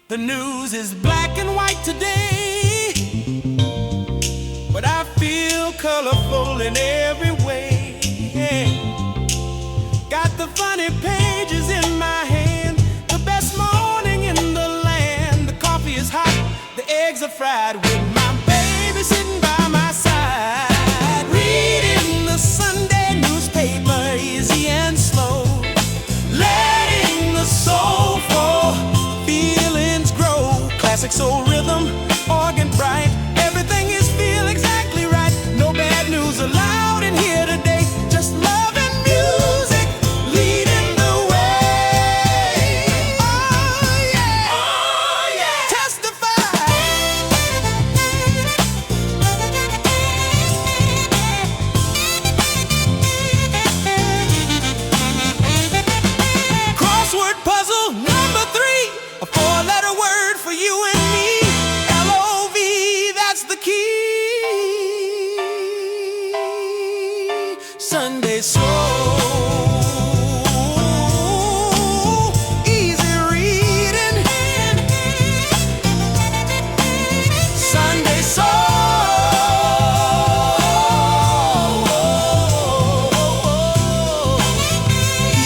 The news is black and white today, but I feel colorful in every way. Got the funny pages in my hand, the best morning in the land. The coffee is hot, the eggs are fried, with my baby sitting by my side. Reading the Sunday newspaper, easy and slow, letting the soulful feelings grow. Classic soul rhythm, organ bright, everything is feel exactly right. No bad news allowed in here today, just love and music leading the way. Oh yeah, oh yeah, testify. Crossword puzzle number 3, a 4-letter word for you and me. L-O-V, that's the key. Sunday soul, easy reading. Sunday soul,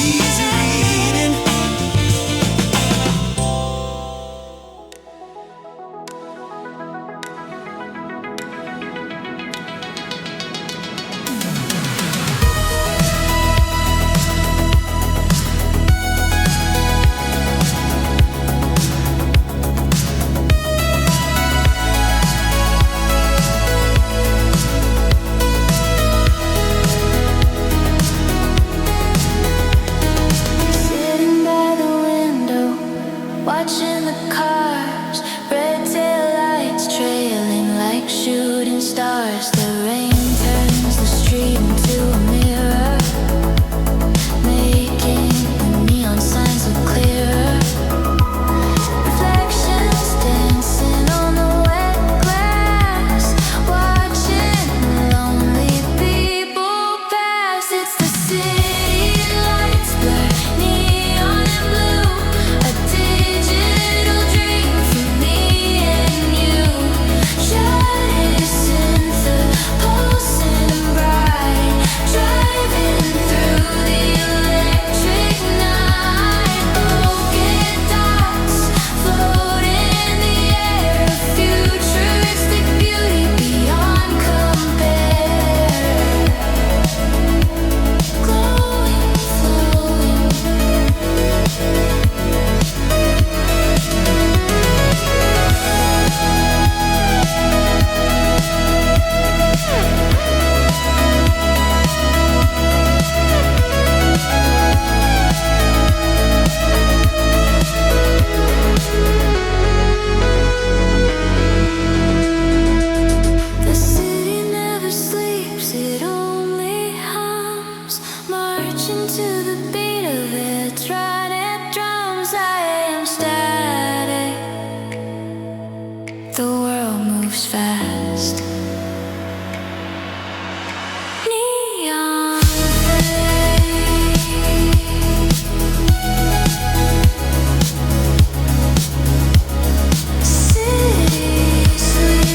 easy reading. Sitting by the window, watching the cars, red tail lights trailing like shooting stars. The rain turns the street into a mirror, making the neon signs look clearer. Reflections dancing on the wet glass, watching lonely people pass. It's the city lights blur, neon and blue, a digital dream for me and you. Shut Synth, pulsing bright, driving through the electric night. Broken dots float in the air, futuristic beauty beyond compare. Glowing, flowing. The city never sleeps, it only hums, marching to the beat of its rotted drums. I am static, the world moves fast. Neon city sleep.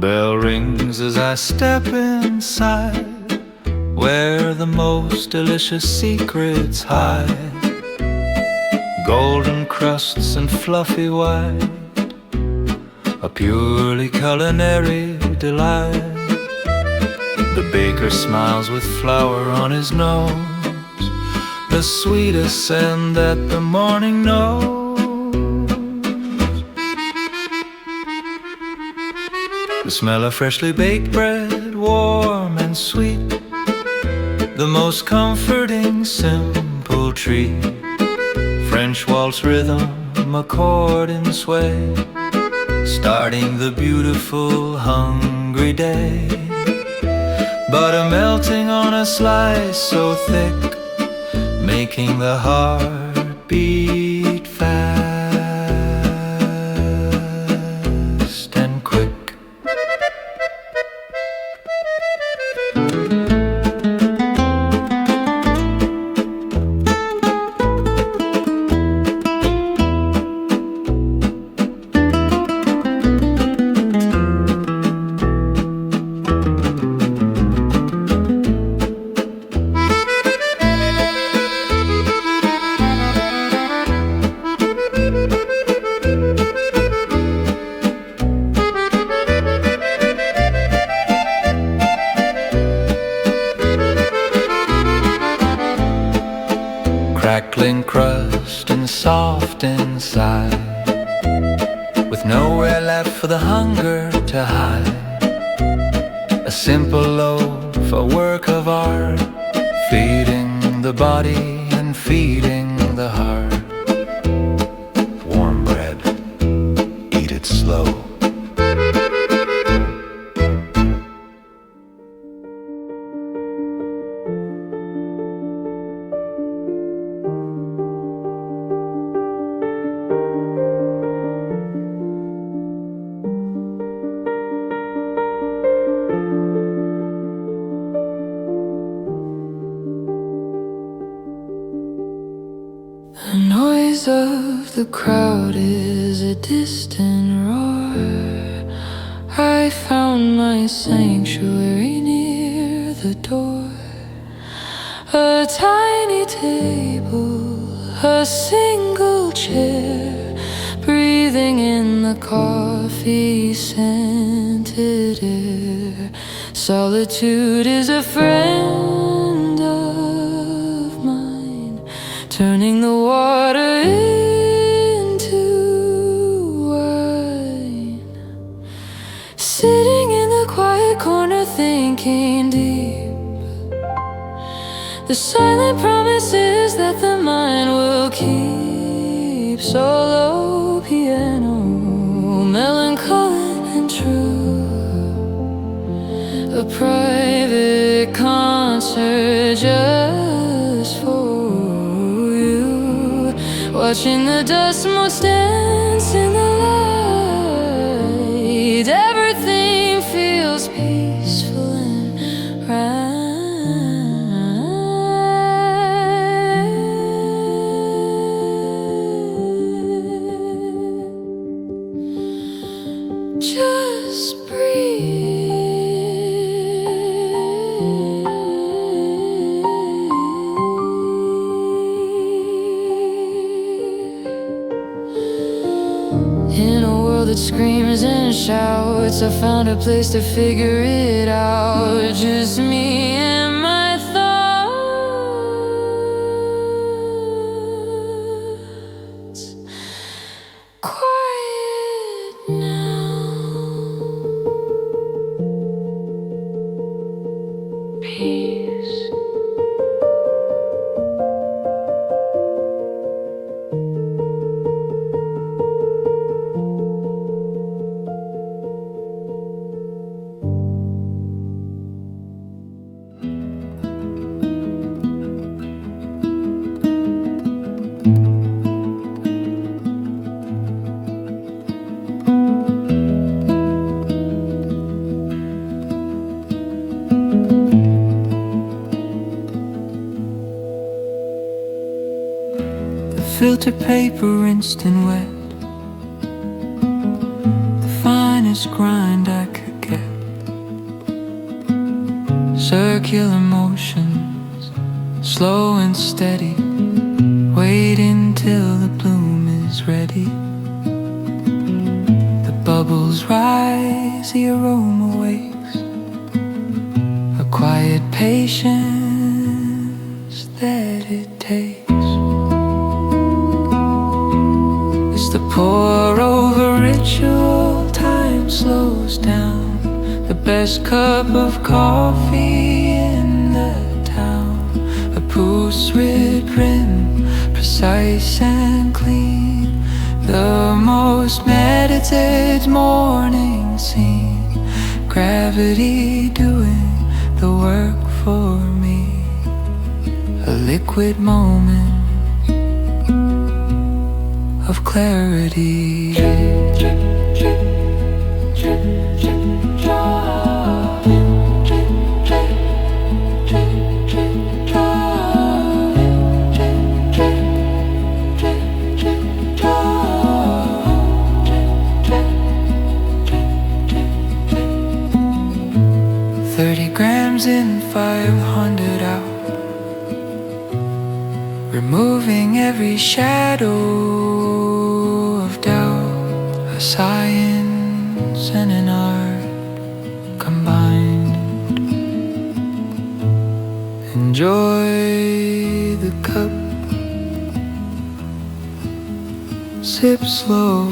bell rings as I step inside, where the most delicious secrets hide. golden crusts and fluffy white, a purely culinary delight. The baker smiles with flour on his nose, the sweetest scent that the morning knows. The smell of freshly baked bread, warm and sweet, the most comforting simple treat. French waltz rhythm, accordion sway, starting the beautiful hungry day. Butter melting on a slice so thick, making the heart beat fast and quick. Crackling crust and soft inside, with nowhere left for the hunger to hide. A simple loaf, a work of art, feeding the body and feeding the heart. Warm bread, eat it slow. The noise of the crowd is a distant roar. I found my sanctuary near the door. A tiny table, a single chair, breathing in the coffee-scented air. Solitude is a friend of mine, turning the water into wine. Sitting in the quiet corner thinking deep, the silent promises that the mind will keep. Solo piano, melancholy and true, a private concert just for you. Watching the dust motes dance in the light, everything feels peaceful and right. Just in a world that screams and shouts, I found a place to figure it out. Just me and my thoughts. Quiet now. Peace. Filter paper instant wet, the finest grind I could get. Circular motions, slow and steady, waiting till the bubbles rise, the aroma wakes, a quiet patience that it takes. It's the pour-over ritual, time slows down, the best cup of coffee in the town, a puss-red rim, precise and clean, the most meditated morning scene, gravity doing the work for me, a liquid moment of clarity. 30 grams in, 500 out, removing every shadow of doubt, a science and an art combined. Enjoy the cup, sip slow.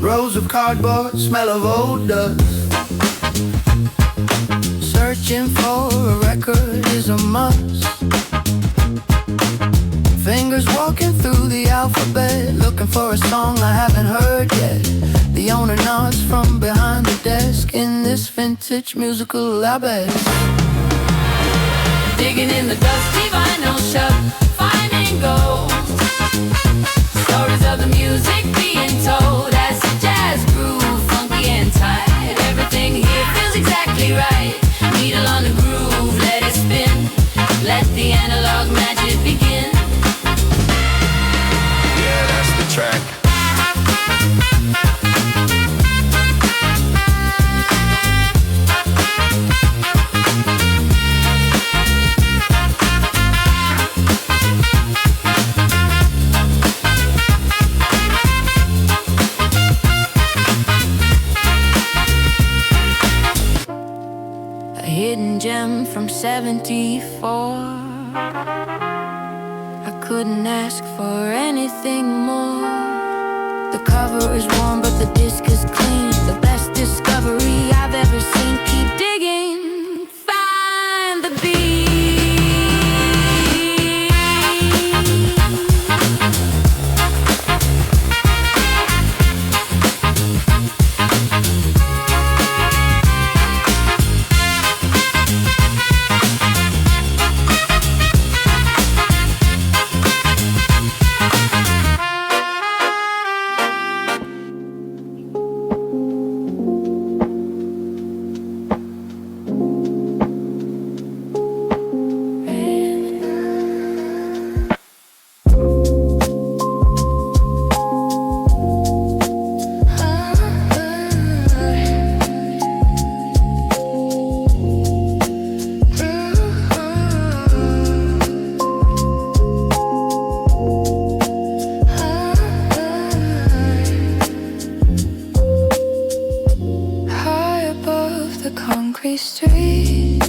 Rows of cardboard, smell of old dust. Searching for a record is a must. Fingers walking through the alphabet, looking for a song I haven't heard yet. The owner nods from behind the desk in this vintage musical labette. Digging in the dusty vinyl shelf, finding gold. Stories of the music being told as the jazz groove, funky and tight. Everything here feels exactly right. Needle on the groove, let it spin. Let the analog magic begin. Yeah, that's the track. Hidden gem from 74. I couldn't ask for anything more. The cover is worn but the disc is clean. The best discovery I've ever seen. Keep digging, find the beat. Street,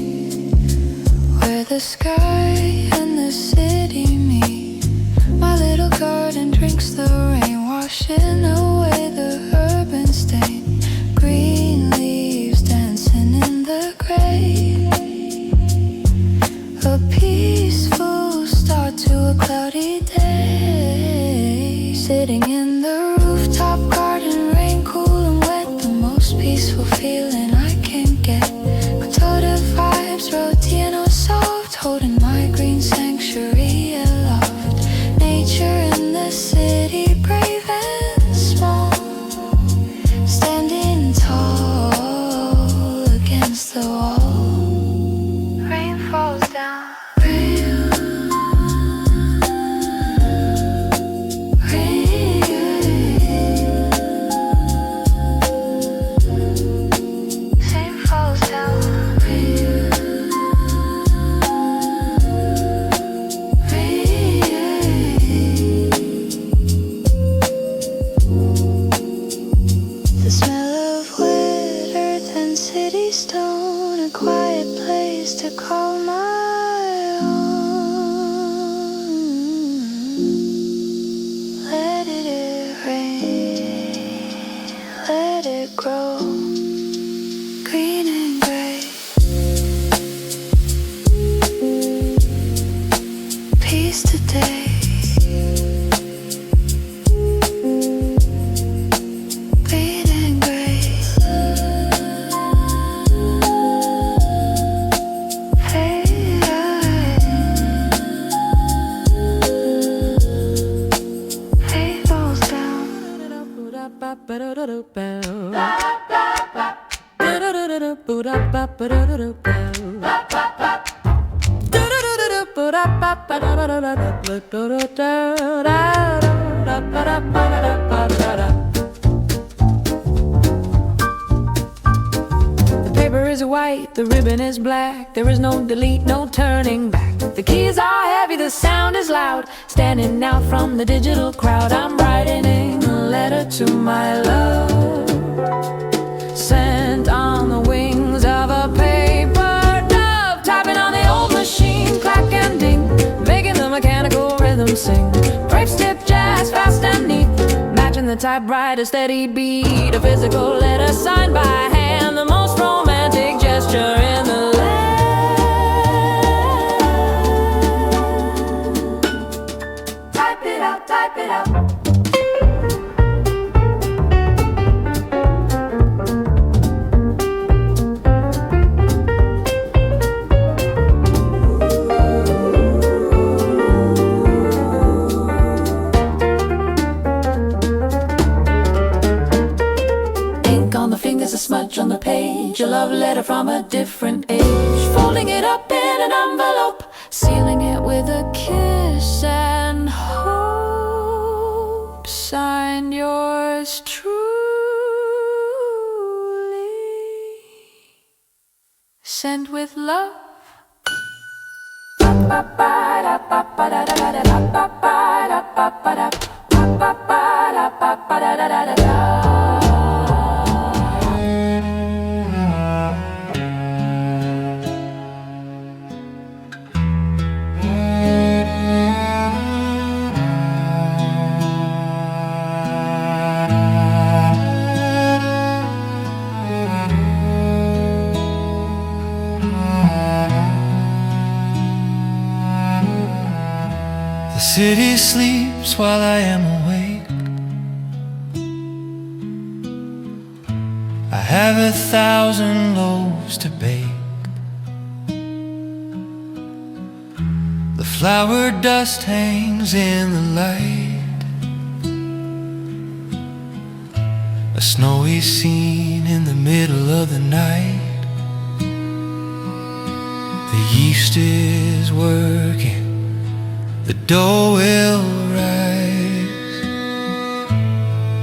where the sky and the city meet. My little garden drinks the rain, washing away the urban stain. Green leaves dancing in the gray. A peaceful start to a cloudy day. Sitting in the rooftop garden, rain cool and wet, the most peaceful feeling I can get. Total vibes, roti and soft, holding my green sanctuary aloft. Nature used to call my own. Let it rain, let it grow, green and gray. Peace today. The paper is white, the ribbon is black. There is no delete, no turning back. The keys are heavy, the sound is loud. Standing out from the digital crowd, I'm writing a letter to my love, sent on the wings of a paper dove. Typing on the old machine, clack and ding, making the mechanical rhythm sing. Brave step jazz, fast and neat, matching the typewriter steady beat. A physical letter signed by hand, the most romantic gesture in the land. Type it out, type it out. A smudge on the page, a love letter from a different age. Folding it up in an envelope, sealing it with a kiss and hope. Signed yours truly, sent with love. The city sleeps while I am awake. I have 1,000 loaves to bake. The flower dust hangs in the light, a snowy scene in the middle of the night. The yeast is working, the dough will rise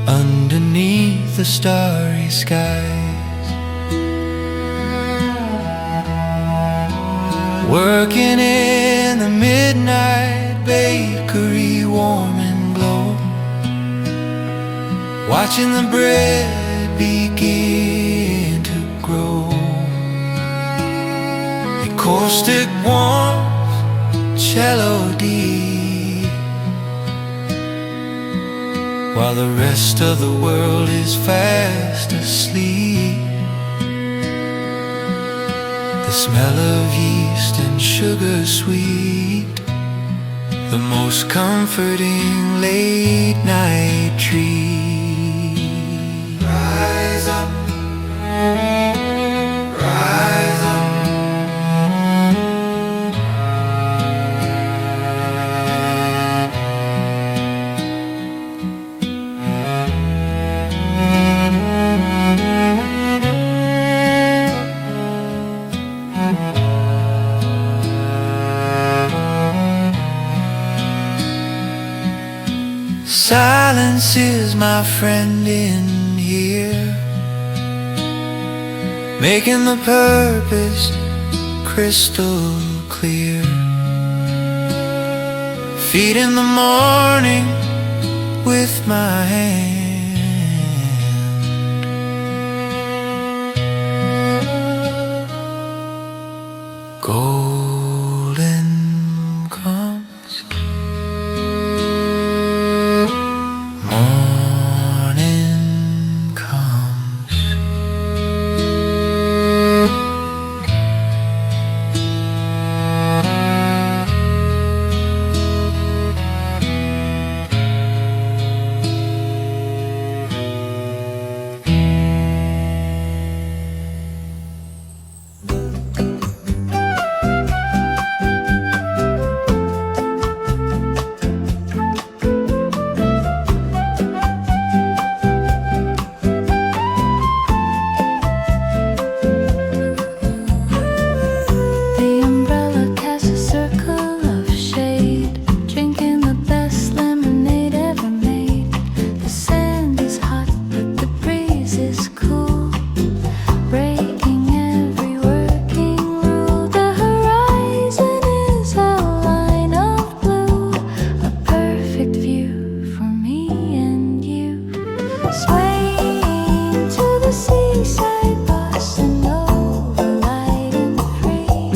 underneath the starry skies. Working in the midnight bakery, warm and glow, watching the bread begin to grow. A caustic warmth, cello deep, while the rest of the world is fast asleep. The smell of yeast and sugar sweet, the most comforting late night treat. Rise up, rise up. Silence is my friend in here, making the purpose crystal clear. Feeding the morning with my hand. golden comes, morning comes. The umbrella casts a circle of shade, drinking the best lemonade ever made. The sand is hot, but the breeze is cool, breaking every working rule. The horizon is a line of blue, a perfect view for me and you. Swaying to the seaside, Bossa Nova, light and free.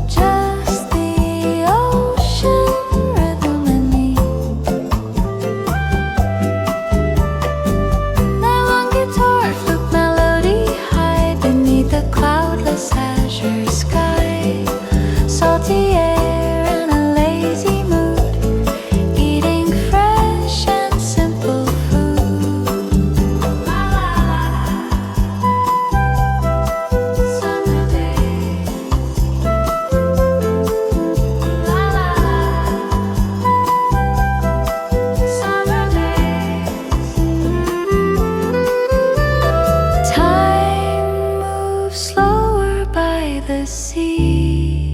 Just the ocean rhythm and me. Nylon guitar, flute melody, hide beneath the cloudless azure sky. Salty air and a lazy mood, eating fresh and simple food. Summer days. Summer days. Time moves slower by the sea,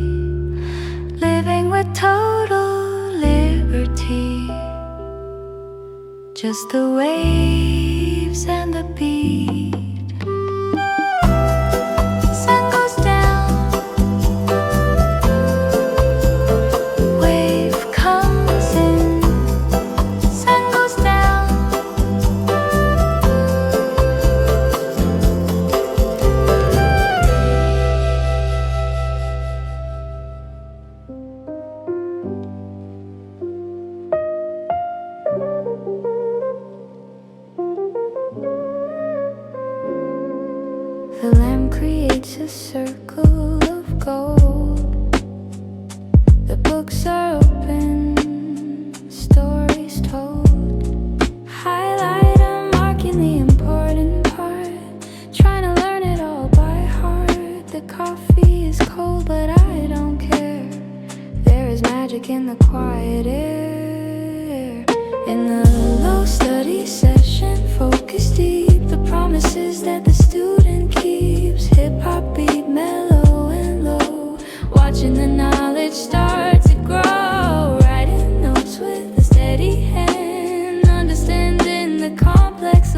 living with total liberty. Just the waves and the beat. Sun goes down, wave comes in. Sun goes down. The lamp creates a circle of gold. The books are open, stories told. Highlighter marking the important part, trying to learn it all by heart. The coffee is cold, but I don't care. There is magic in the quiet air. In the low study session, focus deep. The promises that the student keeps. Hip hop beat, mellow and low. Watching the knowledge start to grow. Writing notes with a steady hand. Understanding the complex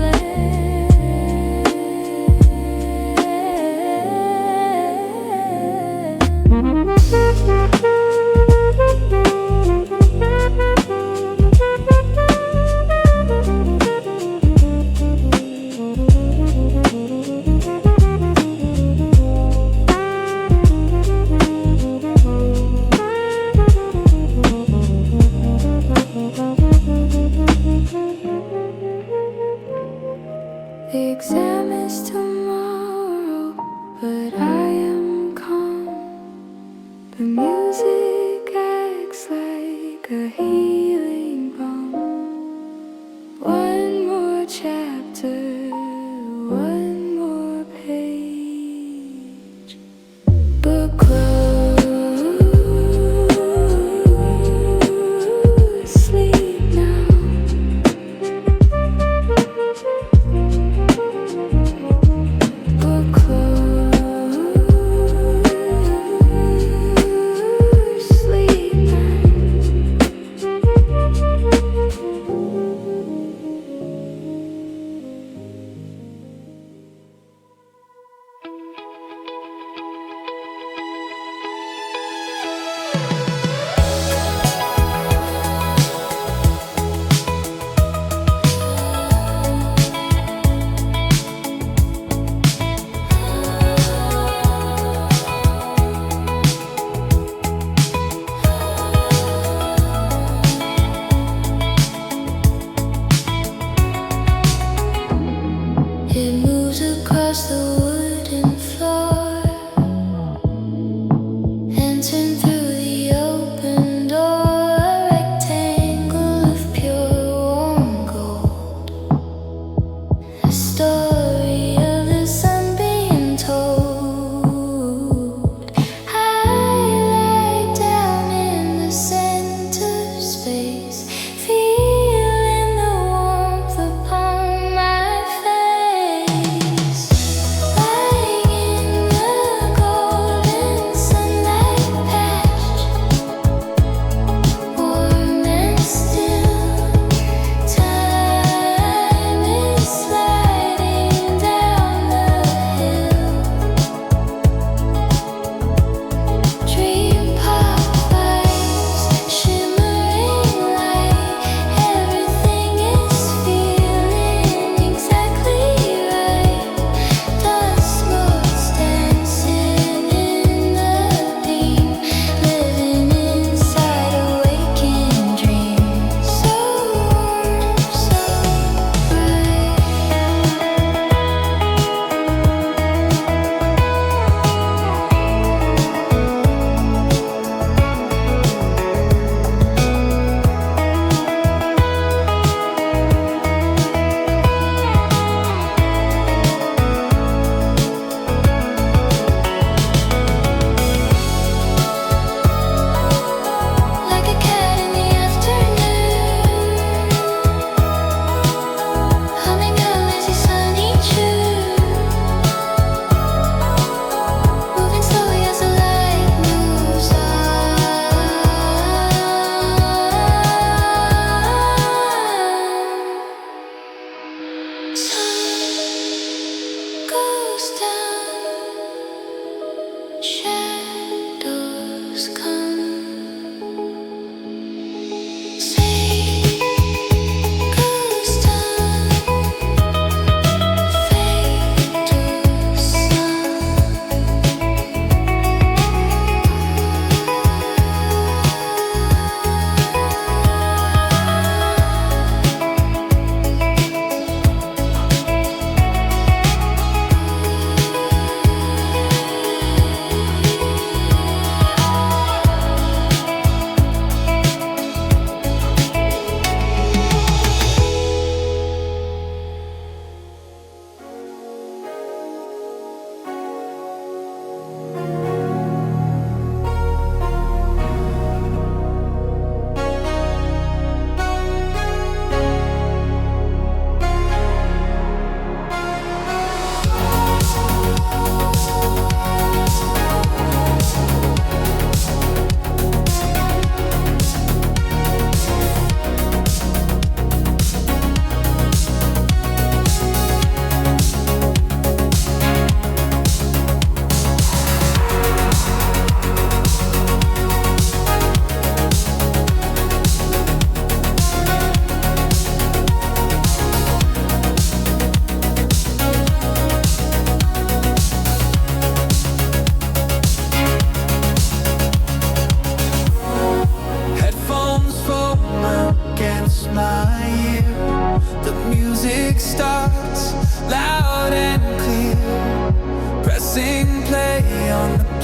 The exam is tomorrow, but I am calm. The music acts like a healing balm. One more chapter, one more page. Book closed, sleep now. Book closed.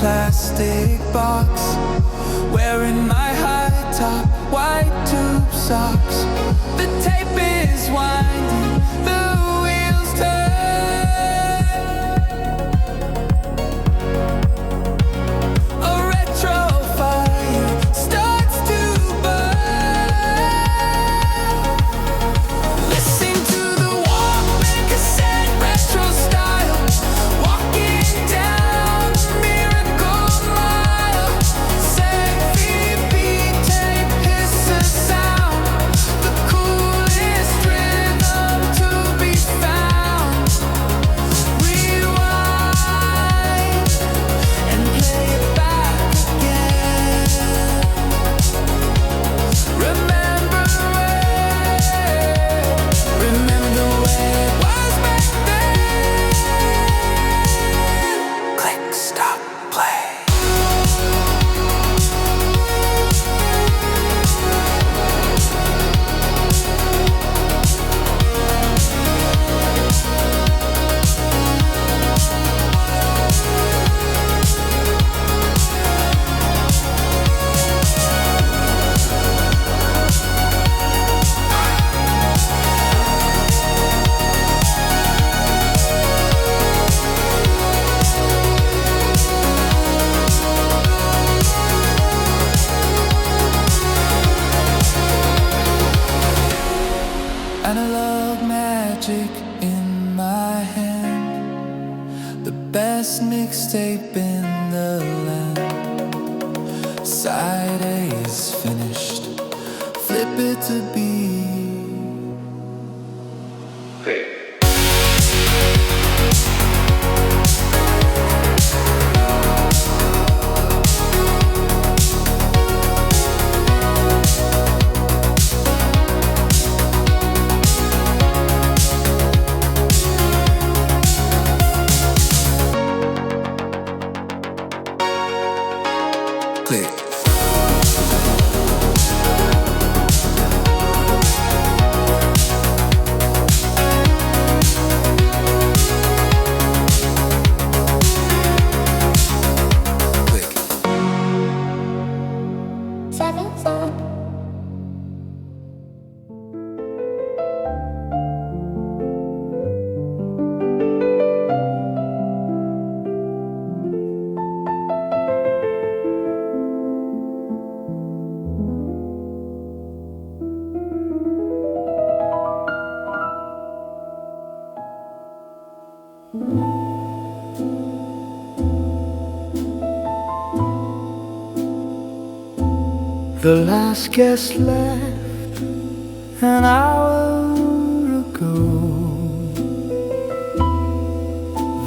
plastic box, wearing my high-top white tube socks. The tape is winding, the wheels turn. A retro fire starts to burn. Listen to the Walkman Cassette, retro style, walking down Miracle Mile. Sexy beat tape hiss a sound, the coolest rhythm to be found. Rewind and play it back again. Remember the way it was back then. Click, stop, play. Analog magic in my hand, the best mixtape in the land. Side A is finished, flip it to B. Click. Click. 7 song. The last guest left an hour ago.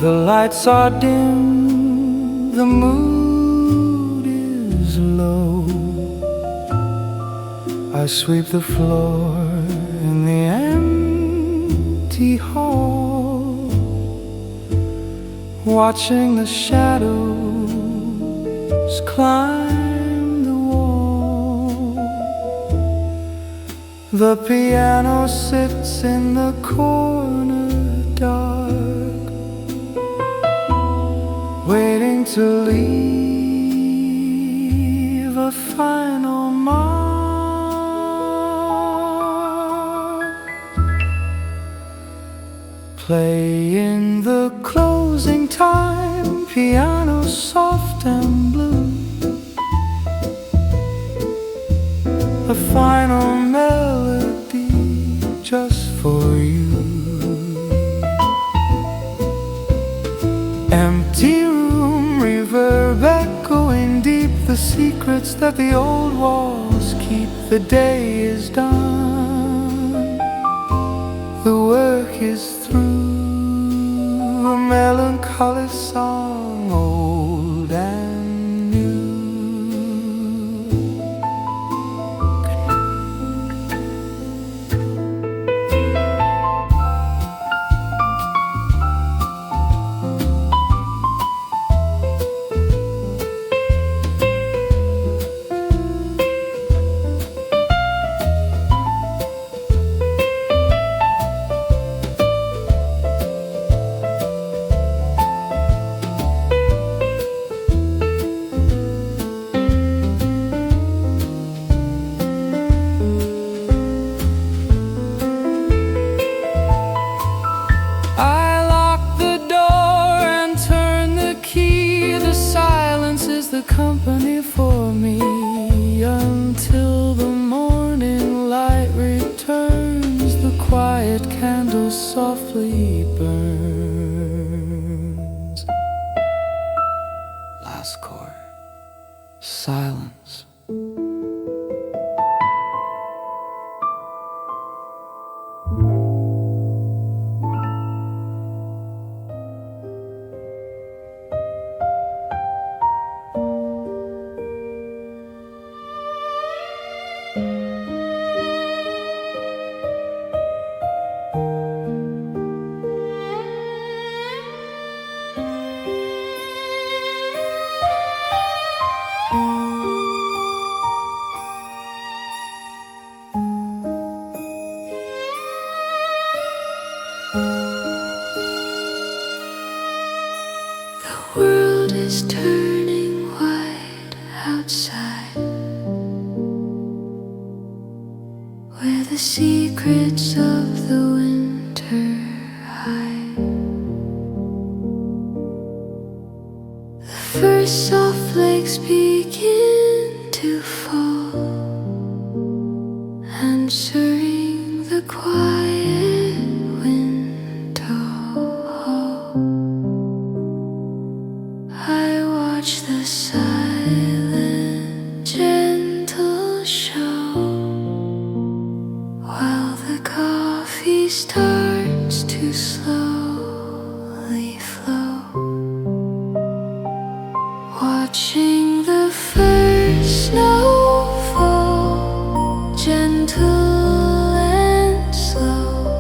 The lights are dim, the mood is low. I sweep the floor in the empty hall, watching the shadows climb the wall. The piano sits in the corner dark, waiting to leave a final mark. Playing the closing time, piano soft and blue. A final melody just for you. Empty room, reverb echoing deep, the secrets that the old walls keep. The day is done, the work is through. A melancholy song, old and new. company for me until the morning light returns. The quiet candle softly burns. Last chord. Silence. The world is turning white outside, where the secrets of the winter hide. The first soft flakes begin to fall, answering the quiet window hall. I watch the silent, gentle show while the coffee starts to slowly flow. Watching the first snow fall, gentle and slow.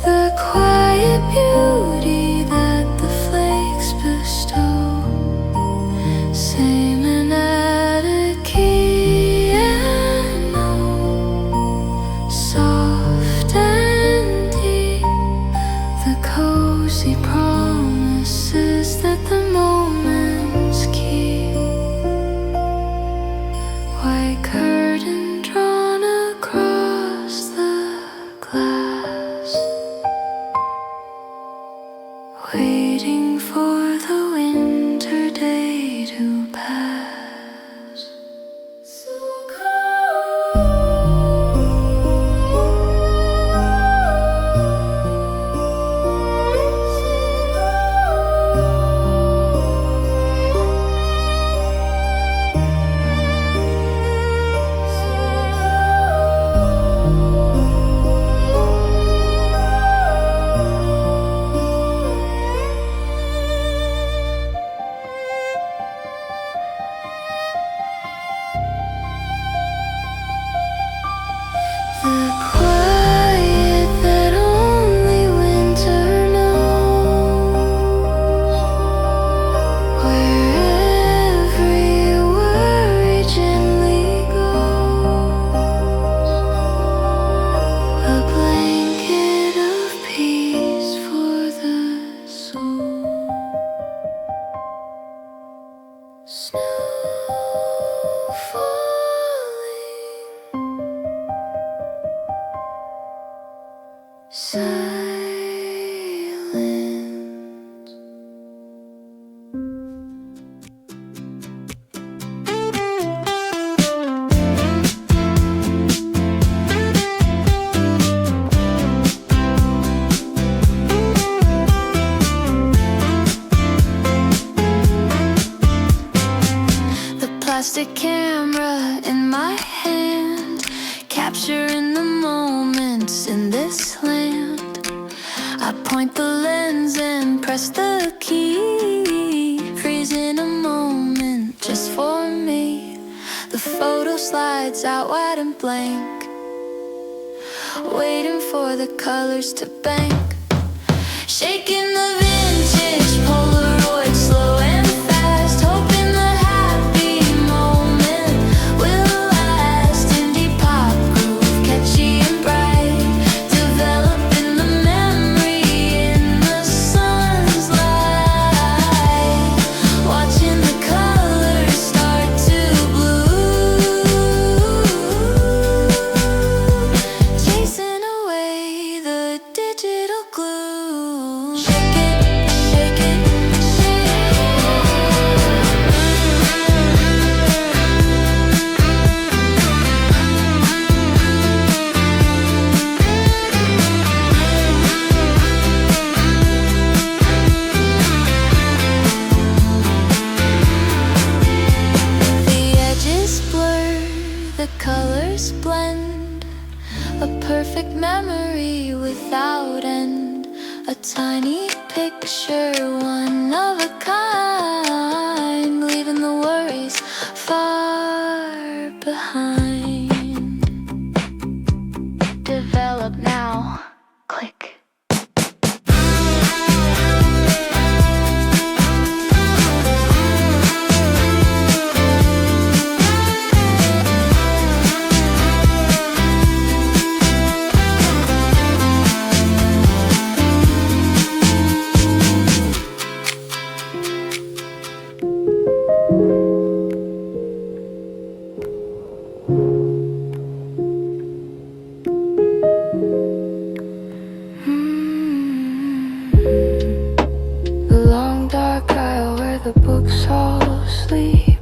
The quiet beauty that the flakes bestow. Same and at a piano, soft and deep. The cozy promises that the moments keep. White curtain drawn across the glass, waiting for the winter day to pass. So the quiet that only winter knows, where every worry gently goes, a blanket of peace for the soul. Snow falling, silent. The plastic camera in my hand, capturing the moments in this land. I point the lens and press the key, freezing a moment just for me. The photo slides out wide and blank, waiting for the colors to bank. Shaking the vintage Polaroid slow and fast, hoping the happy moment will last. Indie pop groove, catchy and bright, developing the memory in the sun's light. Watching the colors start to blue, chasing away the digital glue. Shake it, perfect memory without end. A tiny picture, one of a kind, leaving the worries far behind. Develop now. Click. The long dark aisle where the books all sleep.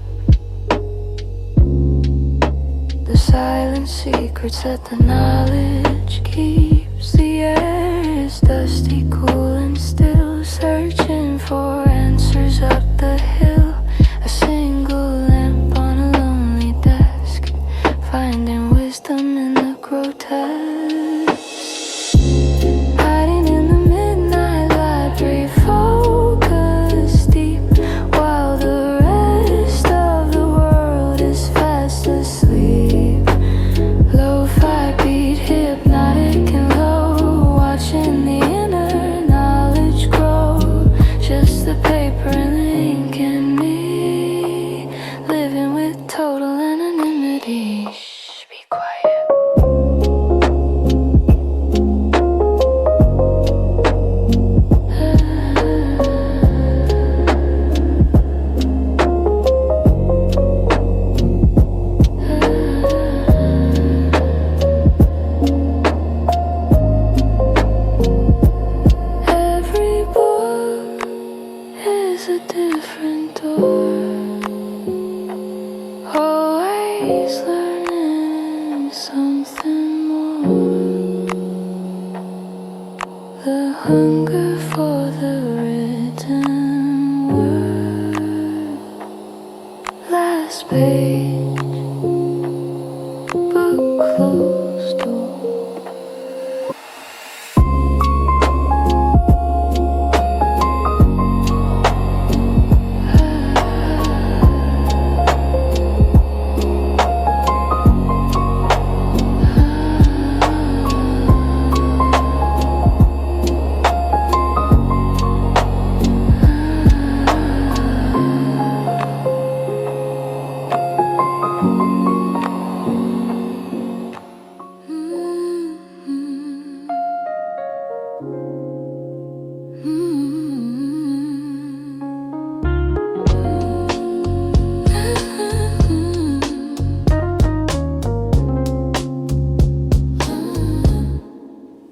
The silent secrets that the knowledge keeps. The air is dusty, cool and still, searching for answers up the hill. A single lamp on a lonely desk, finding wisdom in the grotesque. Hiding in the midnight library, focus deep, while the rest of the world is fast asleep. Lo-fi beat, hypnotic and low, watching the inner knowledge grow. Just the paper and the ink and me, living with total anonymity. Shh, be quiet. Every book is a different door. Always learning something more. The hunger for the written word. Last page, book closed door.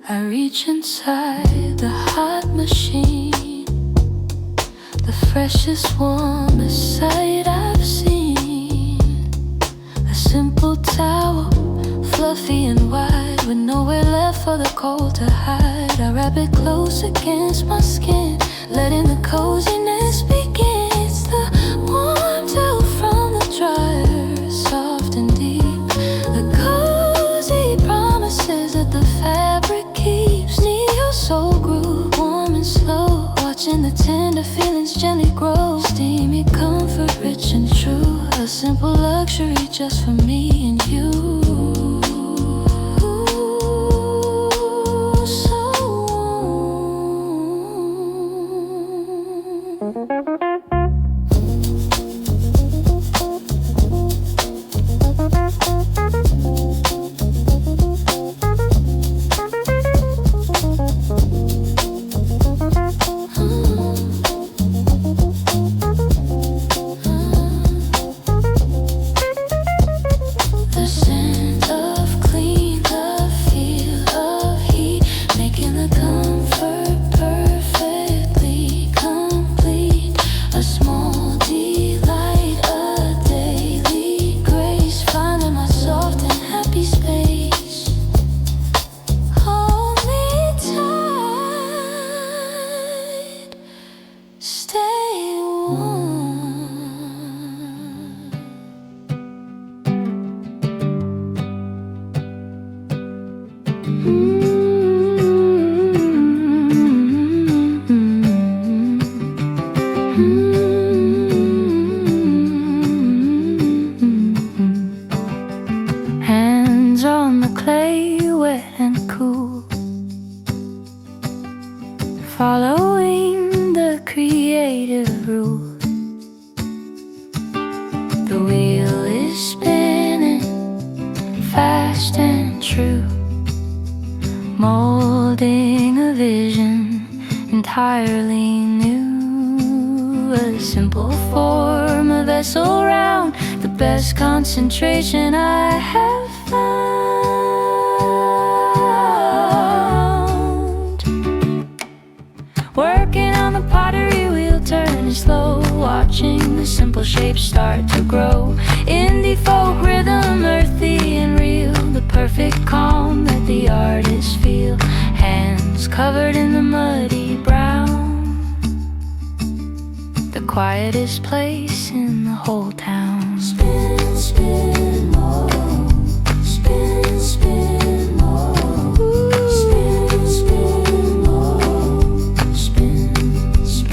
I reach inside the hot machine, the freshest, warmest sight I've seen. A simple towel, fluffy and wide, with nowhere left for the cold to hide. I wrap it close against my skin, letting the coziness begin. It's the warm dew from the dryer, soft and deep. The cozy promises that the fabric keeps. Need your soul groove, warm and slow, watching the tender feelings gently grow. Steamy comfort, rich and true, a simple luxury just for me and you. So the scent The wheel is spinning fast and true, molding a vision entirely new. A simple form, a vessel round, the best concentration I have found. Working on the pottery wheel, turning slow, watching the simple shapes start to grow. Indie folk rhythm, earthy and real, the perfect calm that the artists feel. Hands covered in the muddy brown, the quietest place in the whole town. Spin, spin more, spin, spin more, spin, spin more, spin, spin.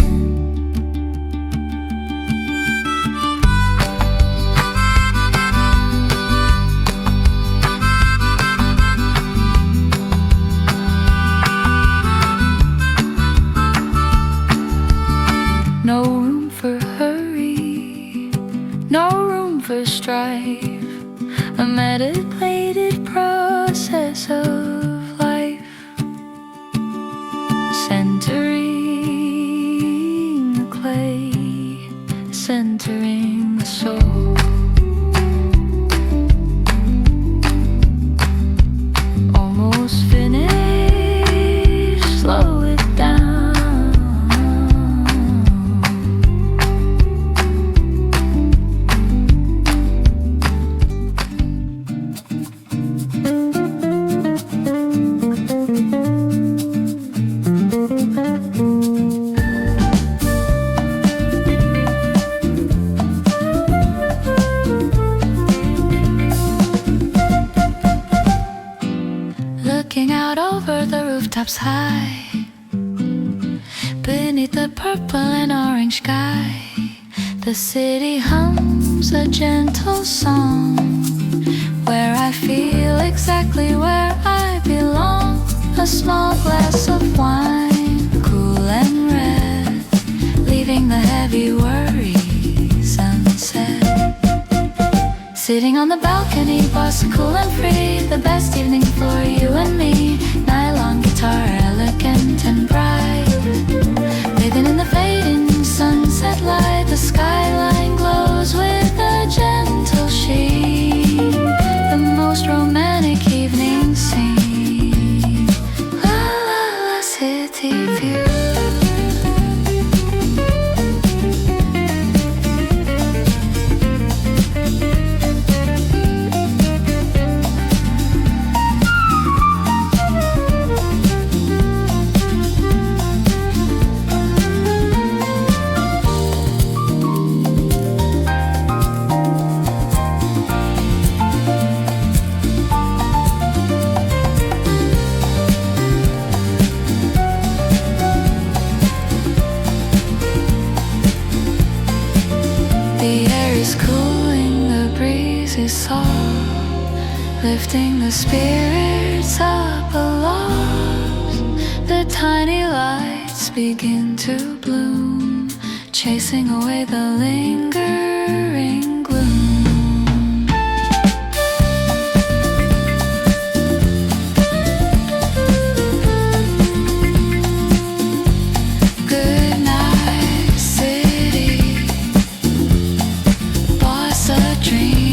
No room for hurry, no room for strife, a meditated process of life, centering the clay, centering the soul. Almost finished, slow it down. Looking out over the rooftops high, beneath the purple and orange sky, the city hums a gentle song, where I feel exactly where I belong. A small glass of wine, cool and red, leaving the heavy worries unsaid. Sitting on the balcony, Bossa cool and free, the best evening for you and me. Nylon guitar, elegant and bright, bathing in the fading sunset light. The skyline glows with a gentle sheen, the most romantic evening scene. La la la, city view. Lifting the spirits up aloft, the tiny lights begin to bloom, chasing away the lingering gloom. Good night, city, Bossa dream.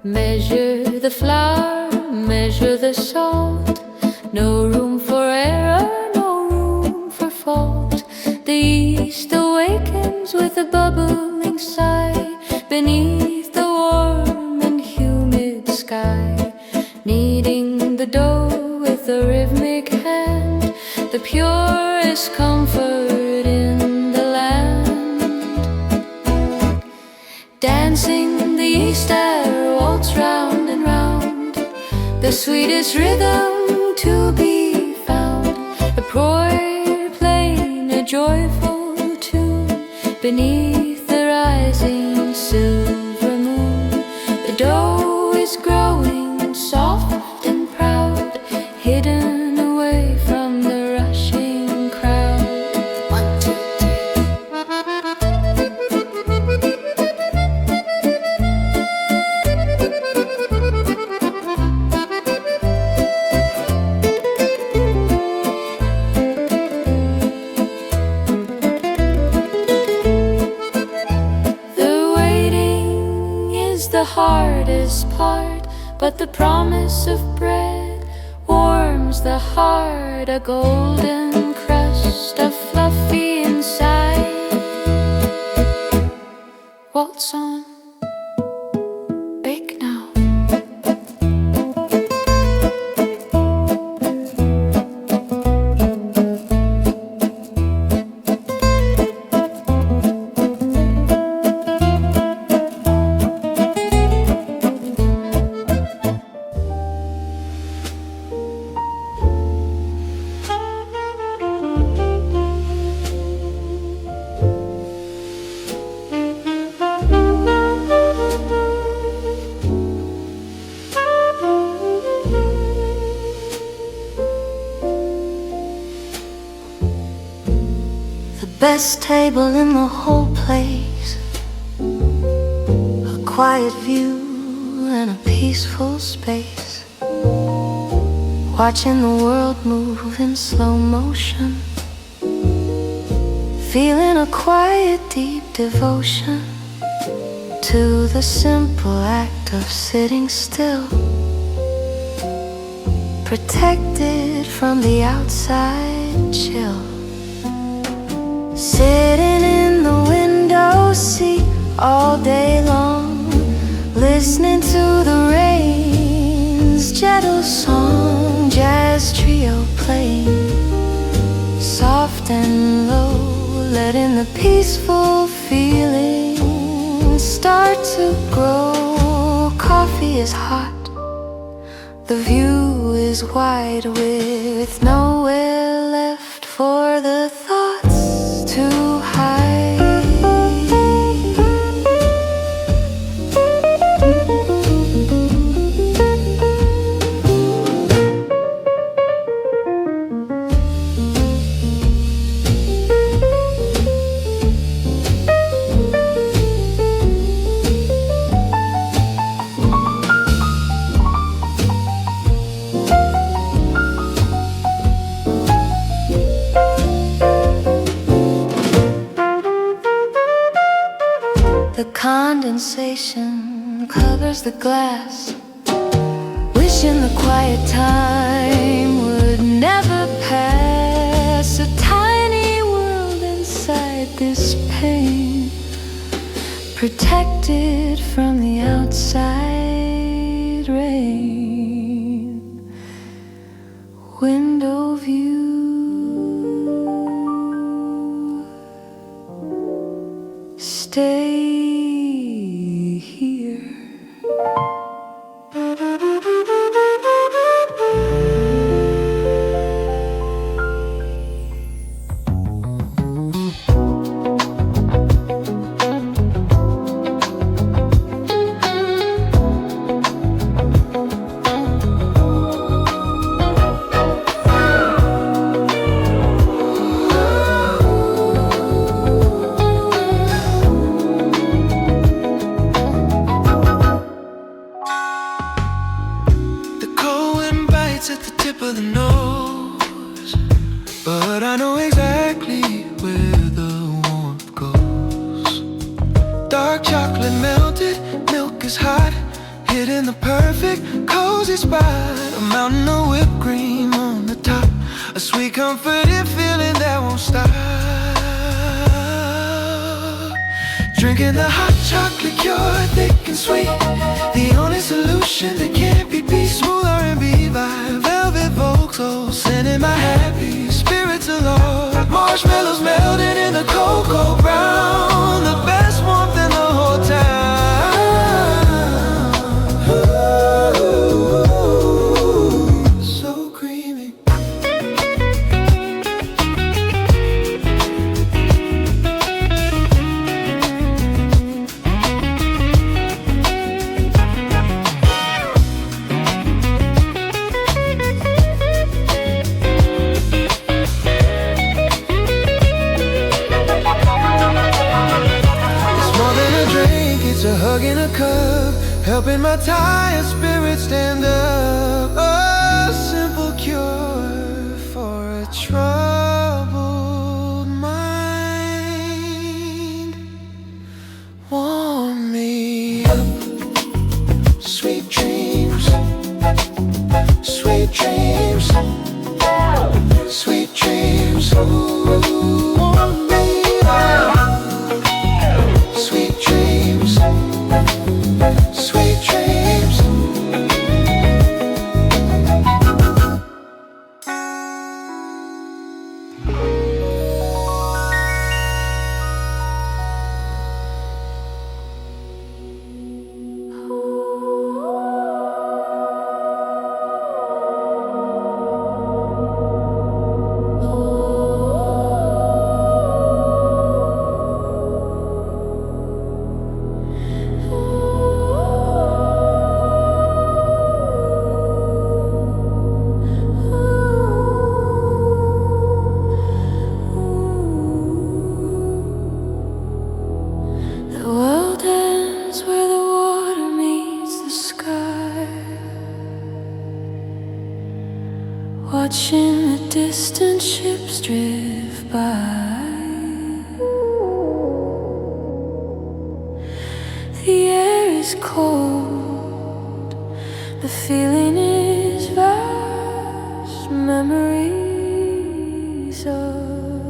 Measure the flour, measure the salt. No room for error, no room for fault. The yeast awakens with a bubbling sigh beneath the warm and humid sky, kneading the dough with a rhythmic hand. the purest comfort in the land. Dancing the Easter waltz round and round, the sweetest rhythm to be found. A poor playing a joyful tune beneath the rising silver moon. The dough is growing soft and proud, hidden away from the rushing crowd. 1, 2, 3. The waiting is the hardest part, but the promise of bread warms the heart. A golden crust of fluffy inside. Waltz on, bake now. Best table in the whole place, a quiet view and a peaceful space, watching the world move in slow motion, feeling a quiet deep devotion to the simple act of sitting still, protected from the outside chill. Sitting in the window seat all day long, listening to the rain's gentle song, jazz trio playing soft and low, letting the peaceful feeling start to grow. Coffee is hot, the view is wide with nowhere left for the thoughts to hide. The condensation covers the glass, wishing the quiet time would never pass. A tiny world inside this pain, protected from the outside rain. Window view, stay here. Drinking the hot chocolate cure, thick and sweet. The only solution that can't be peace. Smooth R&B vibe, velvet Volkswagen, sending my happy spirit marshmallows melting in the cocoa brown, the best warmth in the whole town. Ooh, so creamy. It's a hug in a cup, helping my tired spirit stand up. A simple cure for a troubled mind. Warm me up, sweet dreams, sweet dreams, sweet dreams. Ooh, warm me up. Sweet dreams, sweet dreams. Watching the distant ships drift by, the air is cold, the feeling is vast, memories of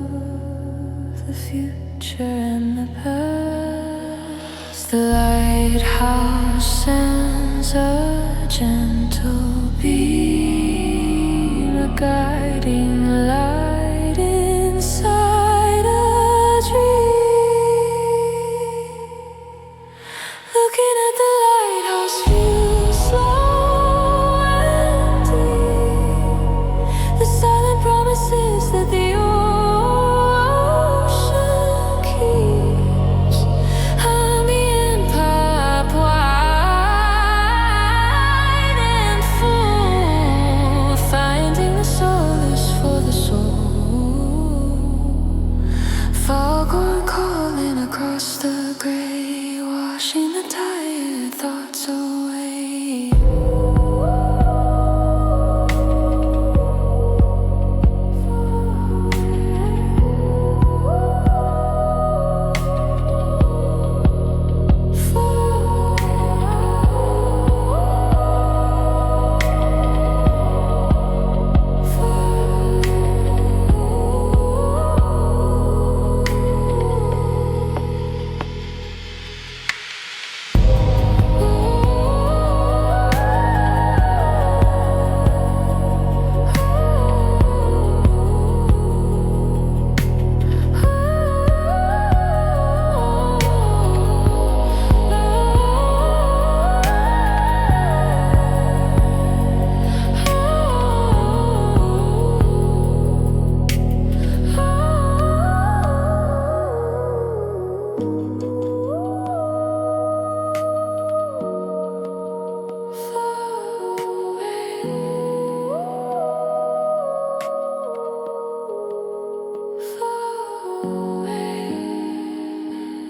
the future and the past. The lighthouse sends a gentle beam, a guiding light inside a dream. Looking at the lighthouse view, slow and deep, the silent promises that the ocean keeps. I'm being pop wide and full, finding the solace for the soul. Foghorn calling across the gray, washing the tired thoughts away.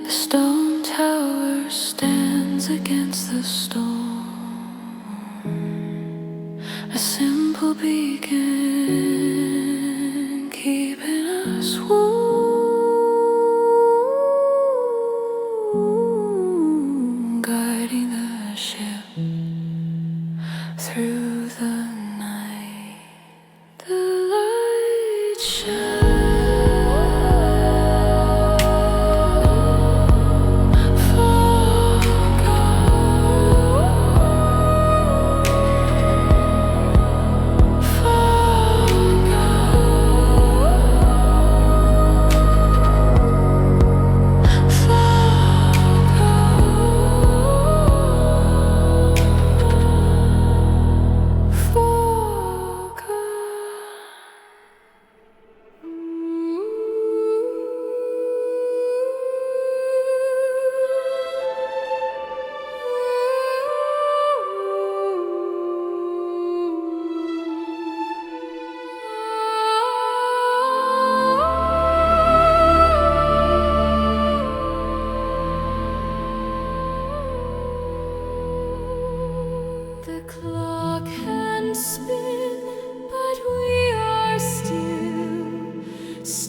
The stone tower stands against the storm, a simple beacon keeping us warm, guiding the ship through the night. The light shines.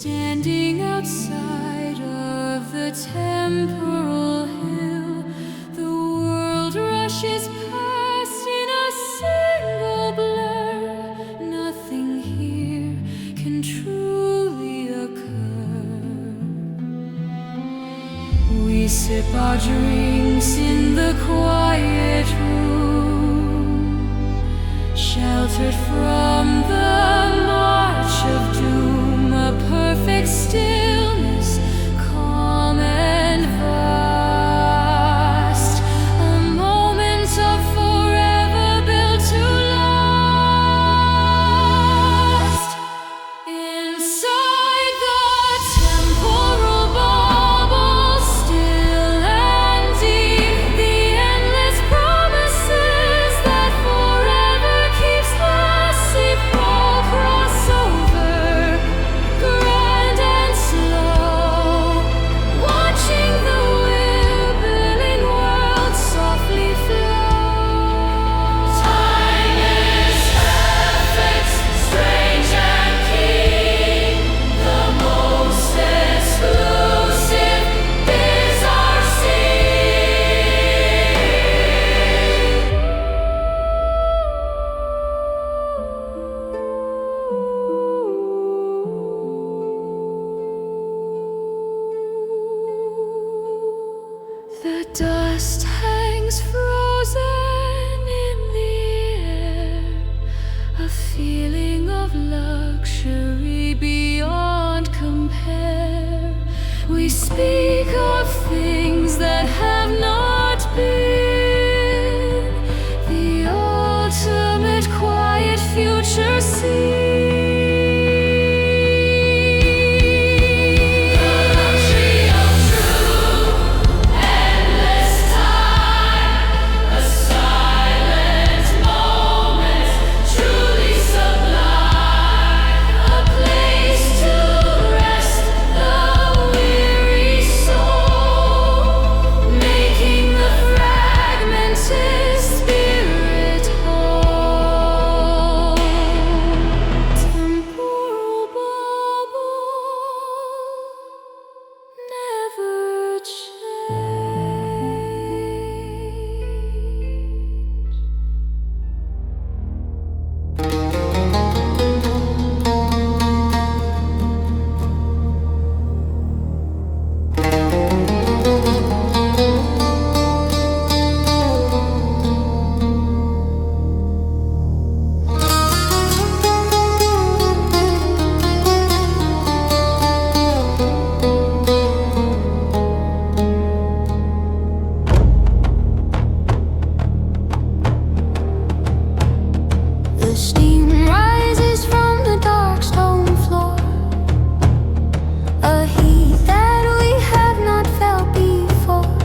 Standing outside of the temporal hill, the world rushes past in a single blur. Nothing here can truly occur. We sip our drinks in the quiet room, sheltered from the march of doom, a perfect stillness, calm and vast, a moment of forever built to last. Inside the temporal bubble, still and deep, the endless promises that forever keeps lasting. Crossover, grand and slow, watching the wibbling world softly flow. Time is perfect, strange and keen, the most exclusive bizarre The dust hangs frozen in the air, a feeling of luxury beyond compare. We speak of things that have not been, the ultimate quiet future scene. The luxury of true endless time, a silent moment, truly sublime, a place to rest the weary soul, making the fragmented spirit whole. Temporal bubble, never The steam rises from the dark stone floor, a heat that we have not felt before.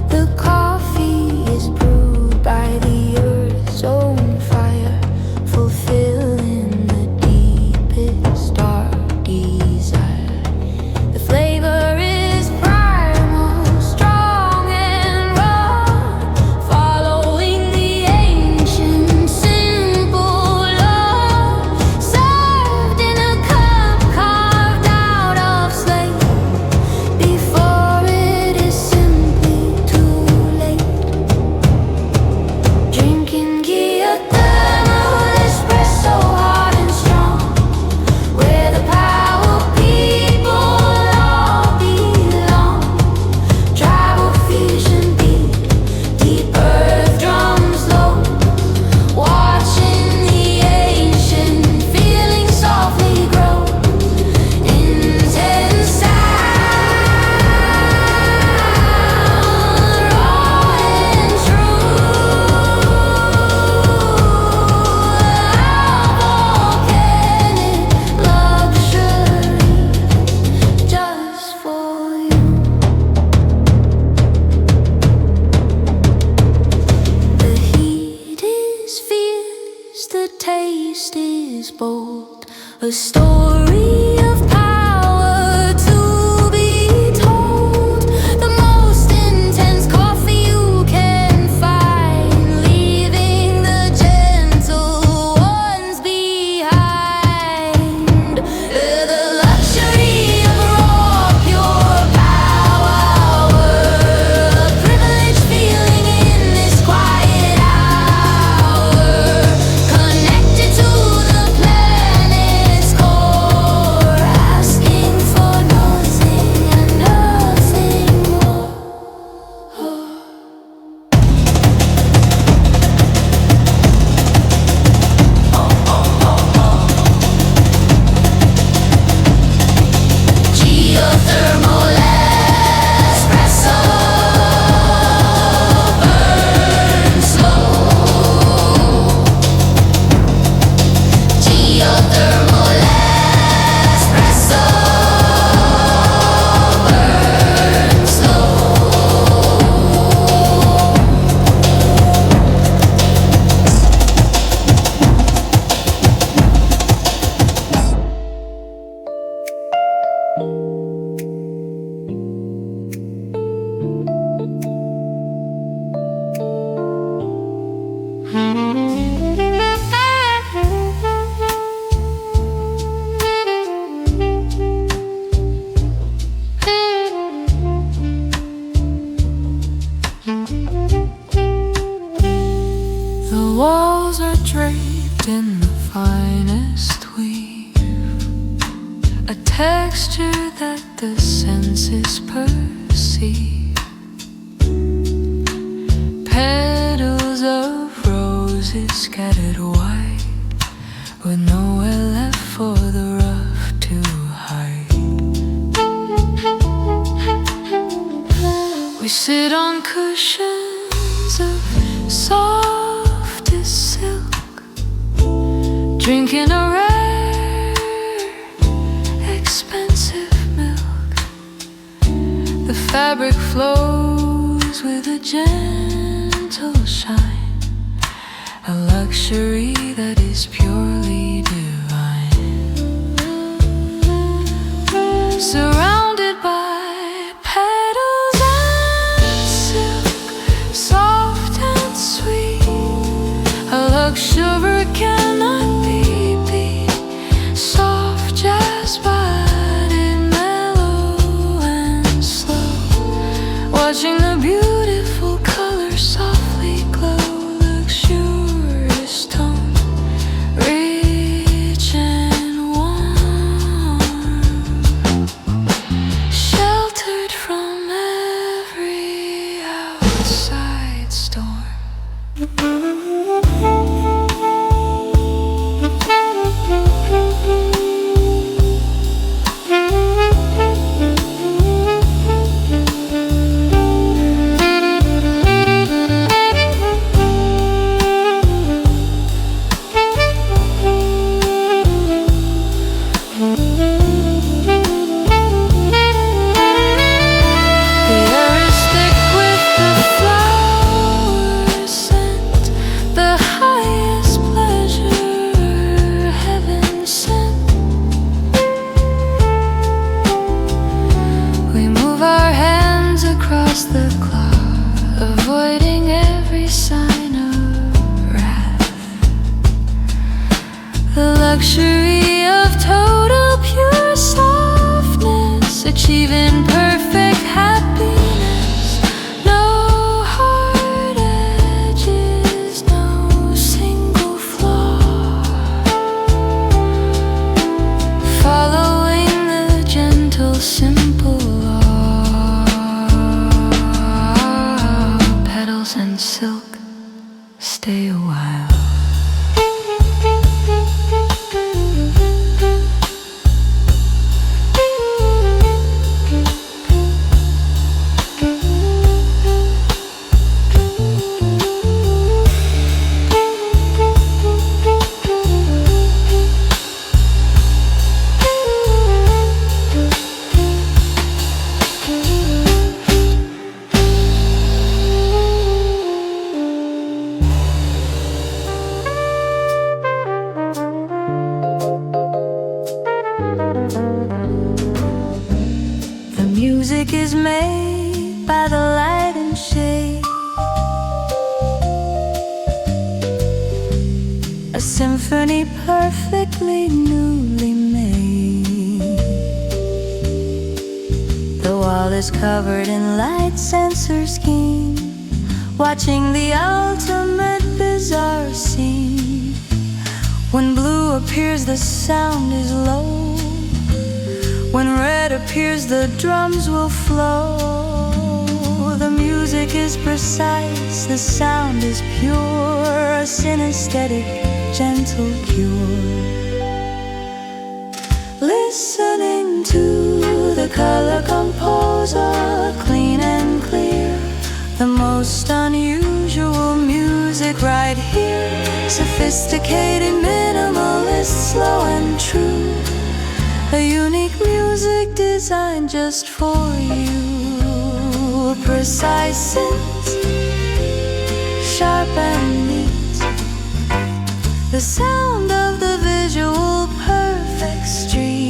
The coffee is brewed by the earth's own fire, fulfilling the deepest dark desire. The flavor is primal, strong and raw, following the ancient simple law, served in a cup carved out of slate, before it is simply too late. Drinking Geothermal Espresso, hard and strong, where the power people all belong. Tribal fusion beat, deep earth drums low, watching the ancient feeling softly grow. Intense sound, raw and true, volcanic luxury, just for you. The heat is fierce, the taste is bold, a story of power to be told. The most intense coffee you can find, leaving the gentle ones behind. The luxury In the finest weave, a texture that the senses perceive. Petals of roses scattered wide, with nowhere left for the rough to hide. We sit on cushions of softest silk, drinking a rare, expensive milk. The fabric flows with a gentle shine, a luxury that is purely divine. Surrounded by petals and silk, soft and sweet, a luxury cannot watching the beautiful colors softly glow, luxurious tone, rich and warm, sheltered from every outside storm. Luxury of total pure softness, achieving perfect happiness. No hard edges, no single flaw. Following the gentle, simple law. Petals and silk, stay a while. Music is made by the light and shade, a symphony perfectly newly made. The wall is covered in light sensor scheme, watching the ultimate bizarre scene. When blue appears, the sound is low. When red appears, the drums will flow. The music is precise, the sound is pure, a synesthetic, gentle cure. Listening to the color composer, clean and clear, the most unusual music right here. Sophisticated, minimalist, slow and true, a unique music designed just for you. Precise synth, sharp and neat, the sound of the visual perfect street.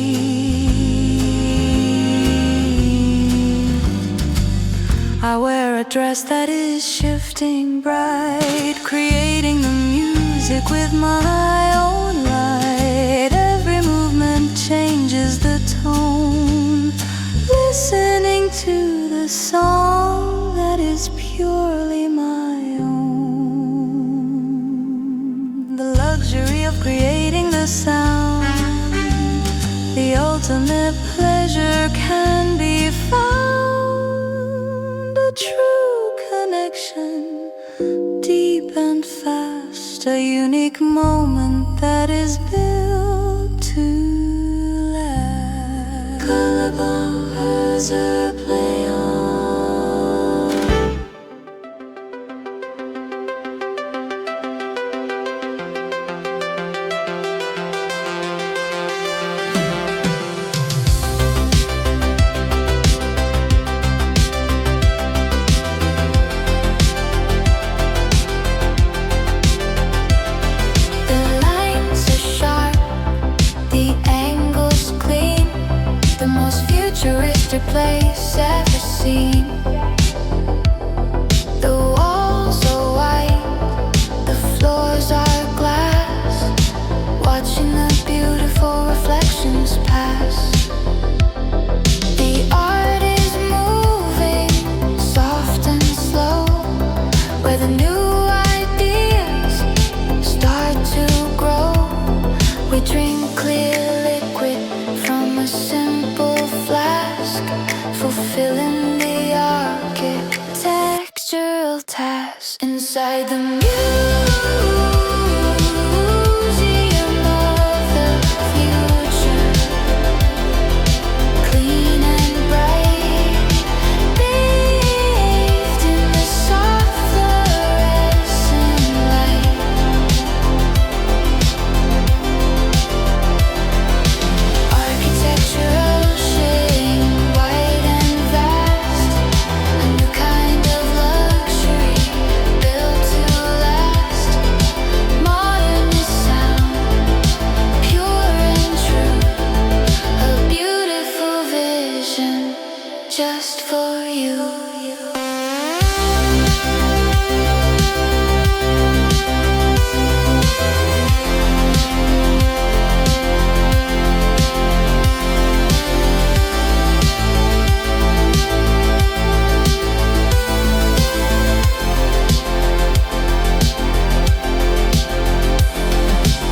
a dress that is shifting bright, creating the music with my own light. Every movement changes the tone, listening to the song that is purely my own. The luxury of creating the sound, the ultimate pleasure can be found. A true connection, deep and fast, a unique moment that is built to last. Color Composer play on. Place ever seen. The walls are white, the floors are glass, watching the beautiful reflections pass. The art is moving, soft and slow, where the new ideas start to grow. We drink clear liquid from a simple flask, fulfilling the architectural task inside the museum of the future. Clean and bright, bathed in the soft fluorescent light. Architectural shade, white and vast, a new kind of luxury built to last. Modernist sound, pure and true, a beautiful vision just for you.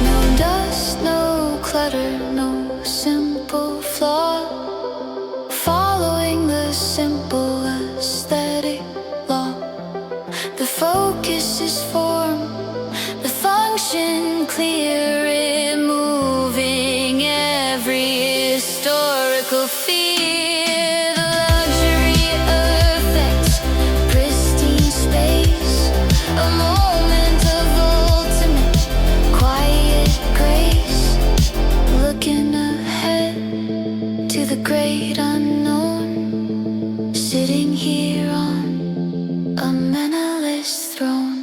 No dust, no clutter, no simple flaw, following the simple aesthetic law. The focus is form, the function clear, removing every historical fear. The luxury affects pristine space, a moment of ultimate quiet grace. Looking ahead to the great unknown, sitting here on a mannerless throne.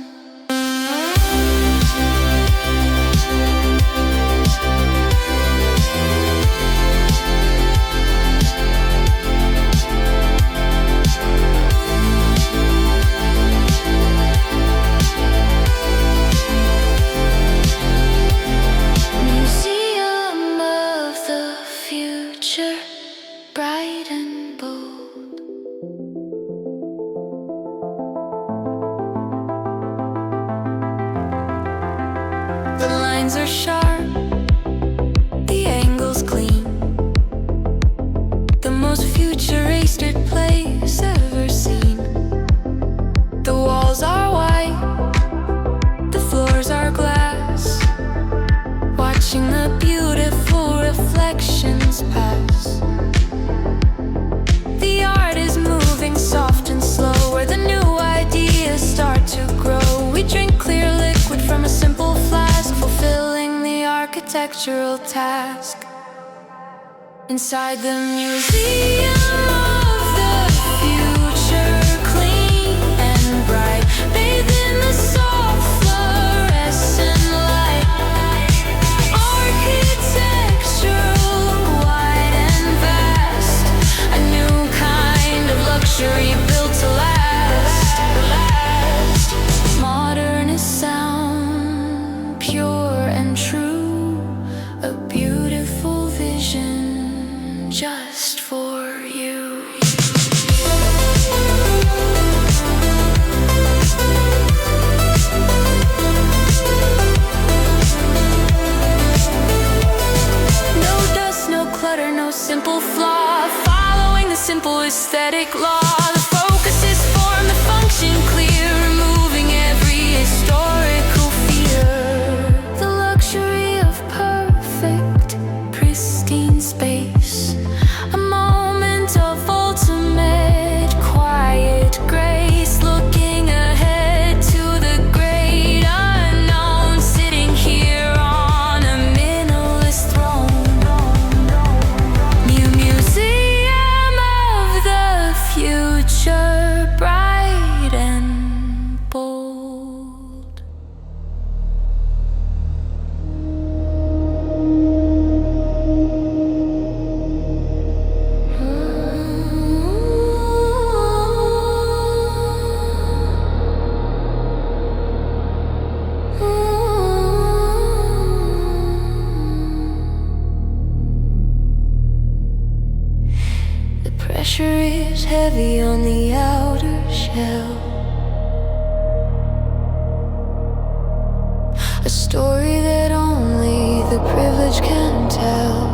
Museum of the future, bright and bold. The lines are sharp, the angles clean, the most futuristic place ever seen. The walls are white, the floors are glass, watching the beautiful reflections pass. The art is moving soft and slow, where the new ideas start to grow. We drink clear liquid from a simple flask, fulfilling the architectural task inside the museum of the future. Clean and bright, bathed in the soft fluorescent light. Architectural, wide and vast, a new kind of luxury built to last. just for you. No dust, no clutter, no simple flaw. Following the simple aesthetic law. The focus is form, the function clear. Removing every historical fear. The luxury of perfect, pristine space. A moment of ultimate quiet grace. Looking ahead to the great unknown. Sitting here on a minimalist throne. New museum of the future, bright and bold. The pressure is heavy on the outer shell. A story that only the privileged can tell.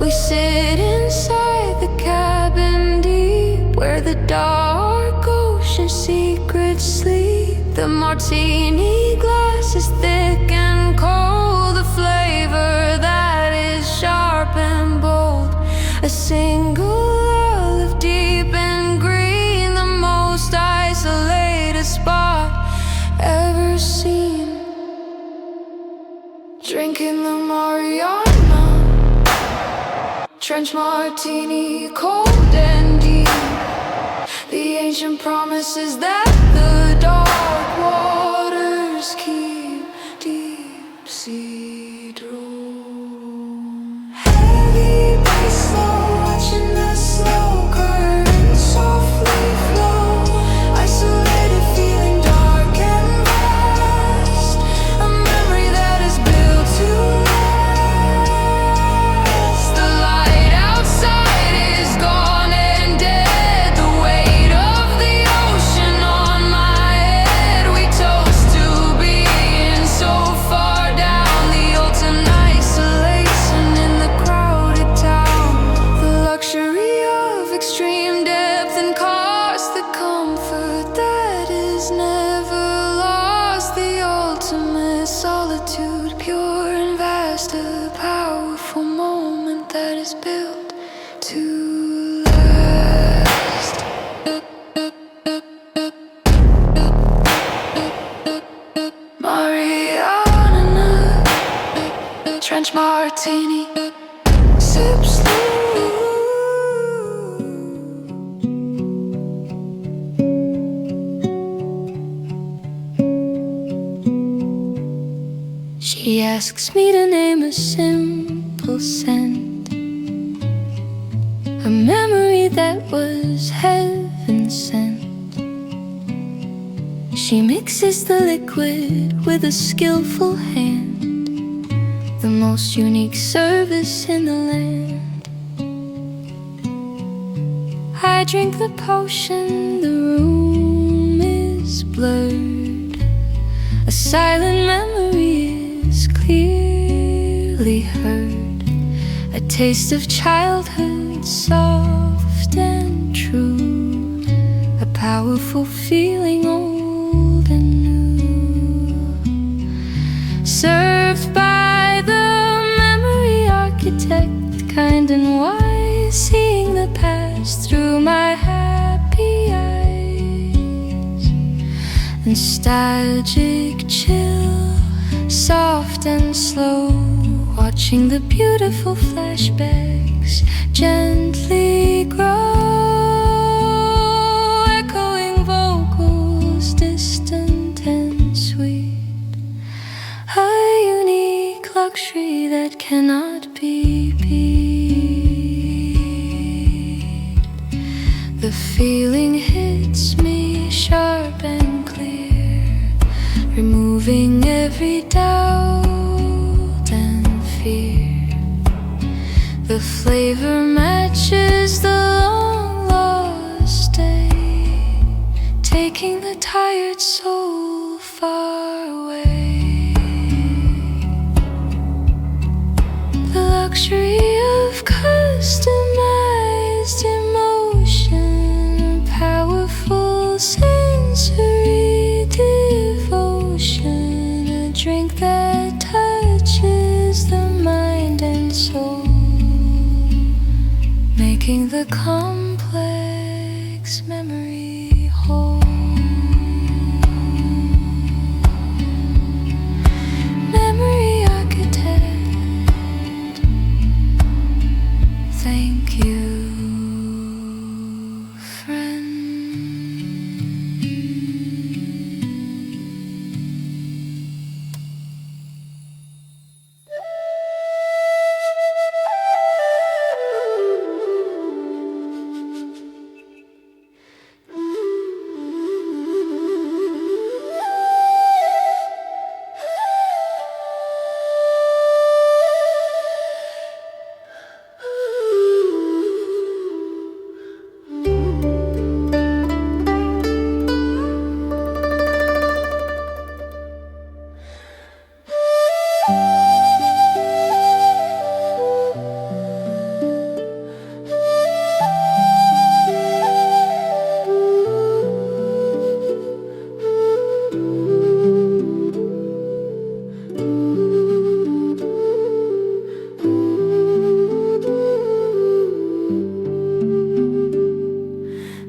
We sit inside the cabin deep, where the dark ocean secrets sleep. The martini glass is thick and cold. The flavor that is sharp and bold. A single olive deep and green, the most isolated spot ever seen. Drinking the Mariana Trench martini, cold and deep. The ancient promises that the dark waters keep deep sea drone. Heavy bass slow, watching the slow current softly flow. Isolated, feeling dark and vast. A memory that is built to last. The light outside is gone and dead. The weight of the ocean on my head. We toast to being so far down. The ultimate isolation in the crowded town. The luxury of extreme depth and cost. The comfort that is never lost. The ultimate solitude, pure and vast. A powerful moment that is built to last. Mariana Trench martini, sip slow. She asks me to name a simple scent, a memory that was heaven sent. She mixes the liquid with a skillful hand, the most unique service in the land. I drink the potion, the room is blurred. A silent memory is clearly heard. A taste of childhood, soft and true. A powerful feeling, old and new. Served by the memory architect, kind and wise, seeing the past through my happy eyes. Nostalgic chill, soft and slow, watching the beautiful flashbacks gently grow. Echoing vocals, distant and sweet. A unique luxury that cannot be beat. The feeling hits me sharp and clear, removing every doubt and fear. The flavor matches the long lost day, taking the tired soul far away. The luxury of customized emotion, powerful sensory devotion, a drink that touches the mind and soul, making the complex memory whole. Memory Architect, thank you, friend.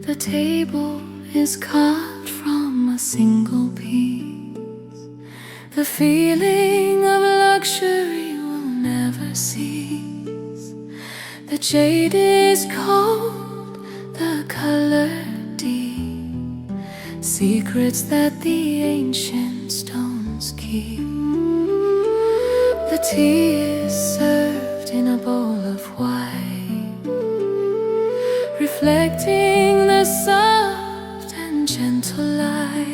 The table is carved from a single piece. The feeling of luxury will never cease. The jade is cold, the color deep, secrets that the ancient stones keep. The tea is served in a bowl of white, reflecting the soft and gentle light.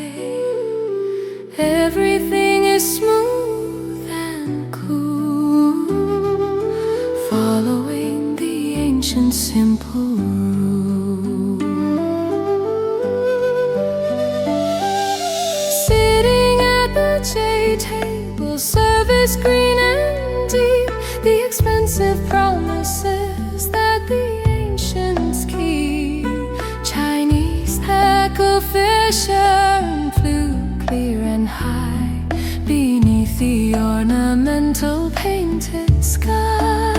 Everything is smooth and cool, following the ancient simple rule. Sitting at the jade table, service green and deep, the expensive promises that the ancients keep. Chinese hackle-fisher flew clear and high beneath the ornamental painted sky.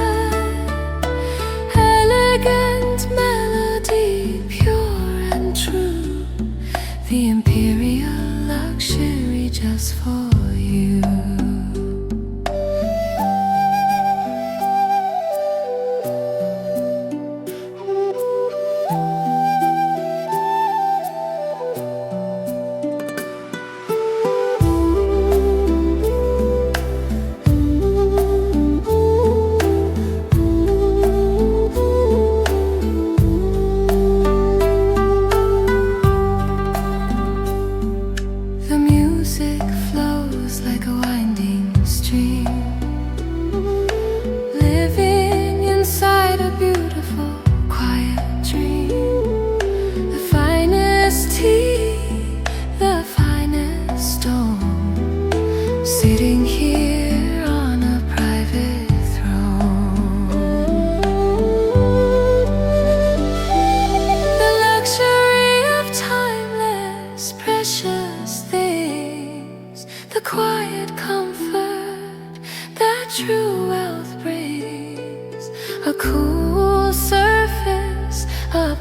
Elegant melody, pure and true, the imperial luxury just for you. The music flows like a winding stream, living inside a beautiful, quiet dream. The finest tea, the finest stone, sitting here on a private throne. The luxury of timeless, precious things, the quiet comfort that true wealth brings, a cool surface, a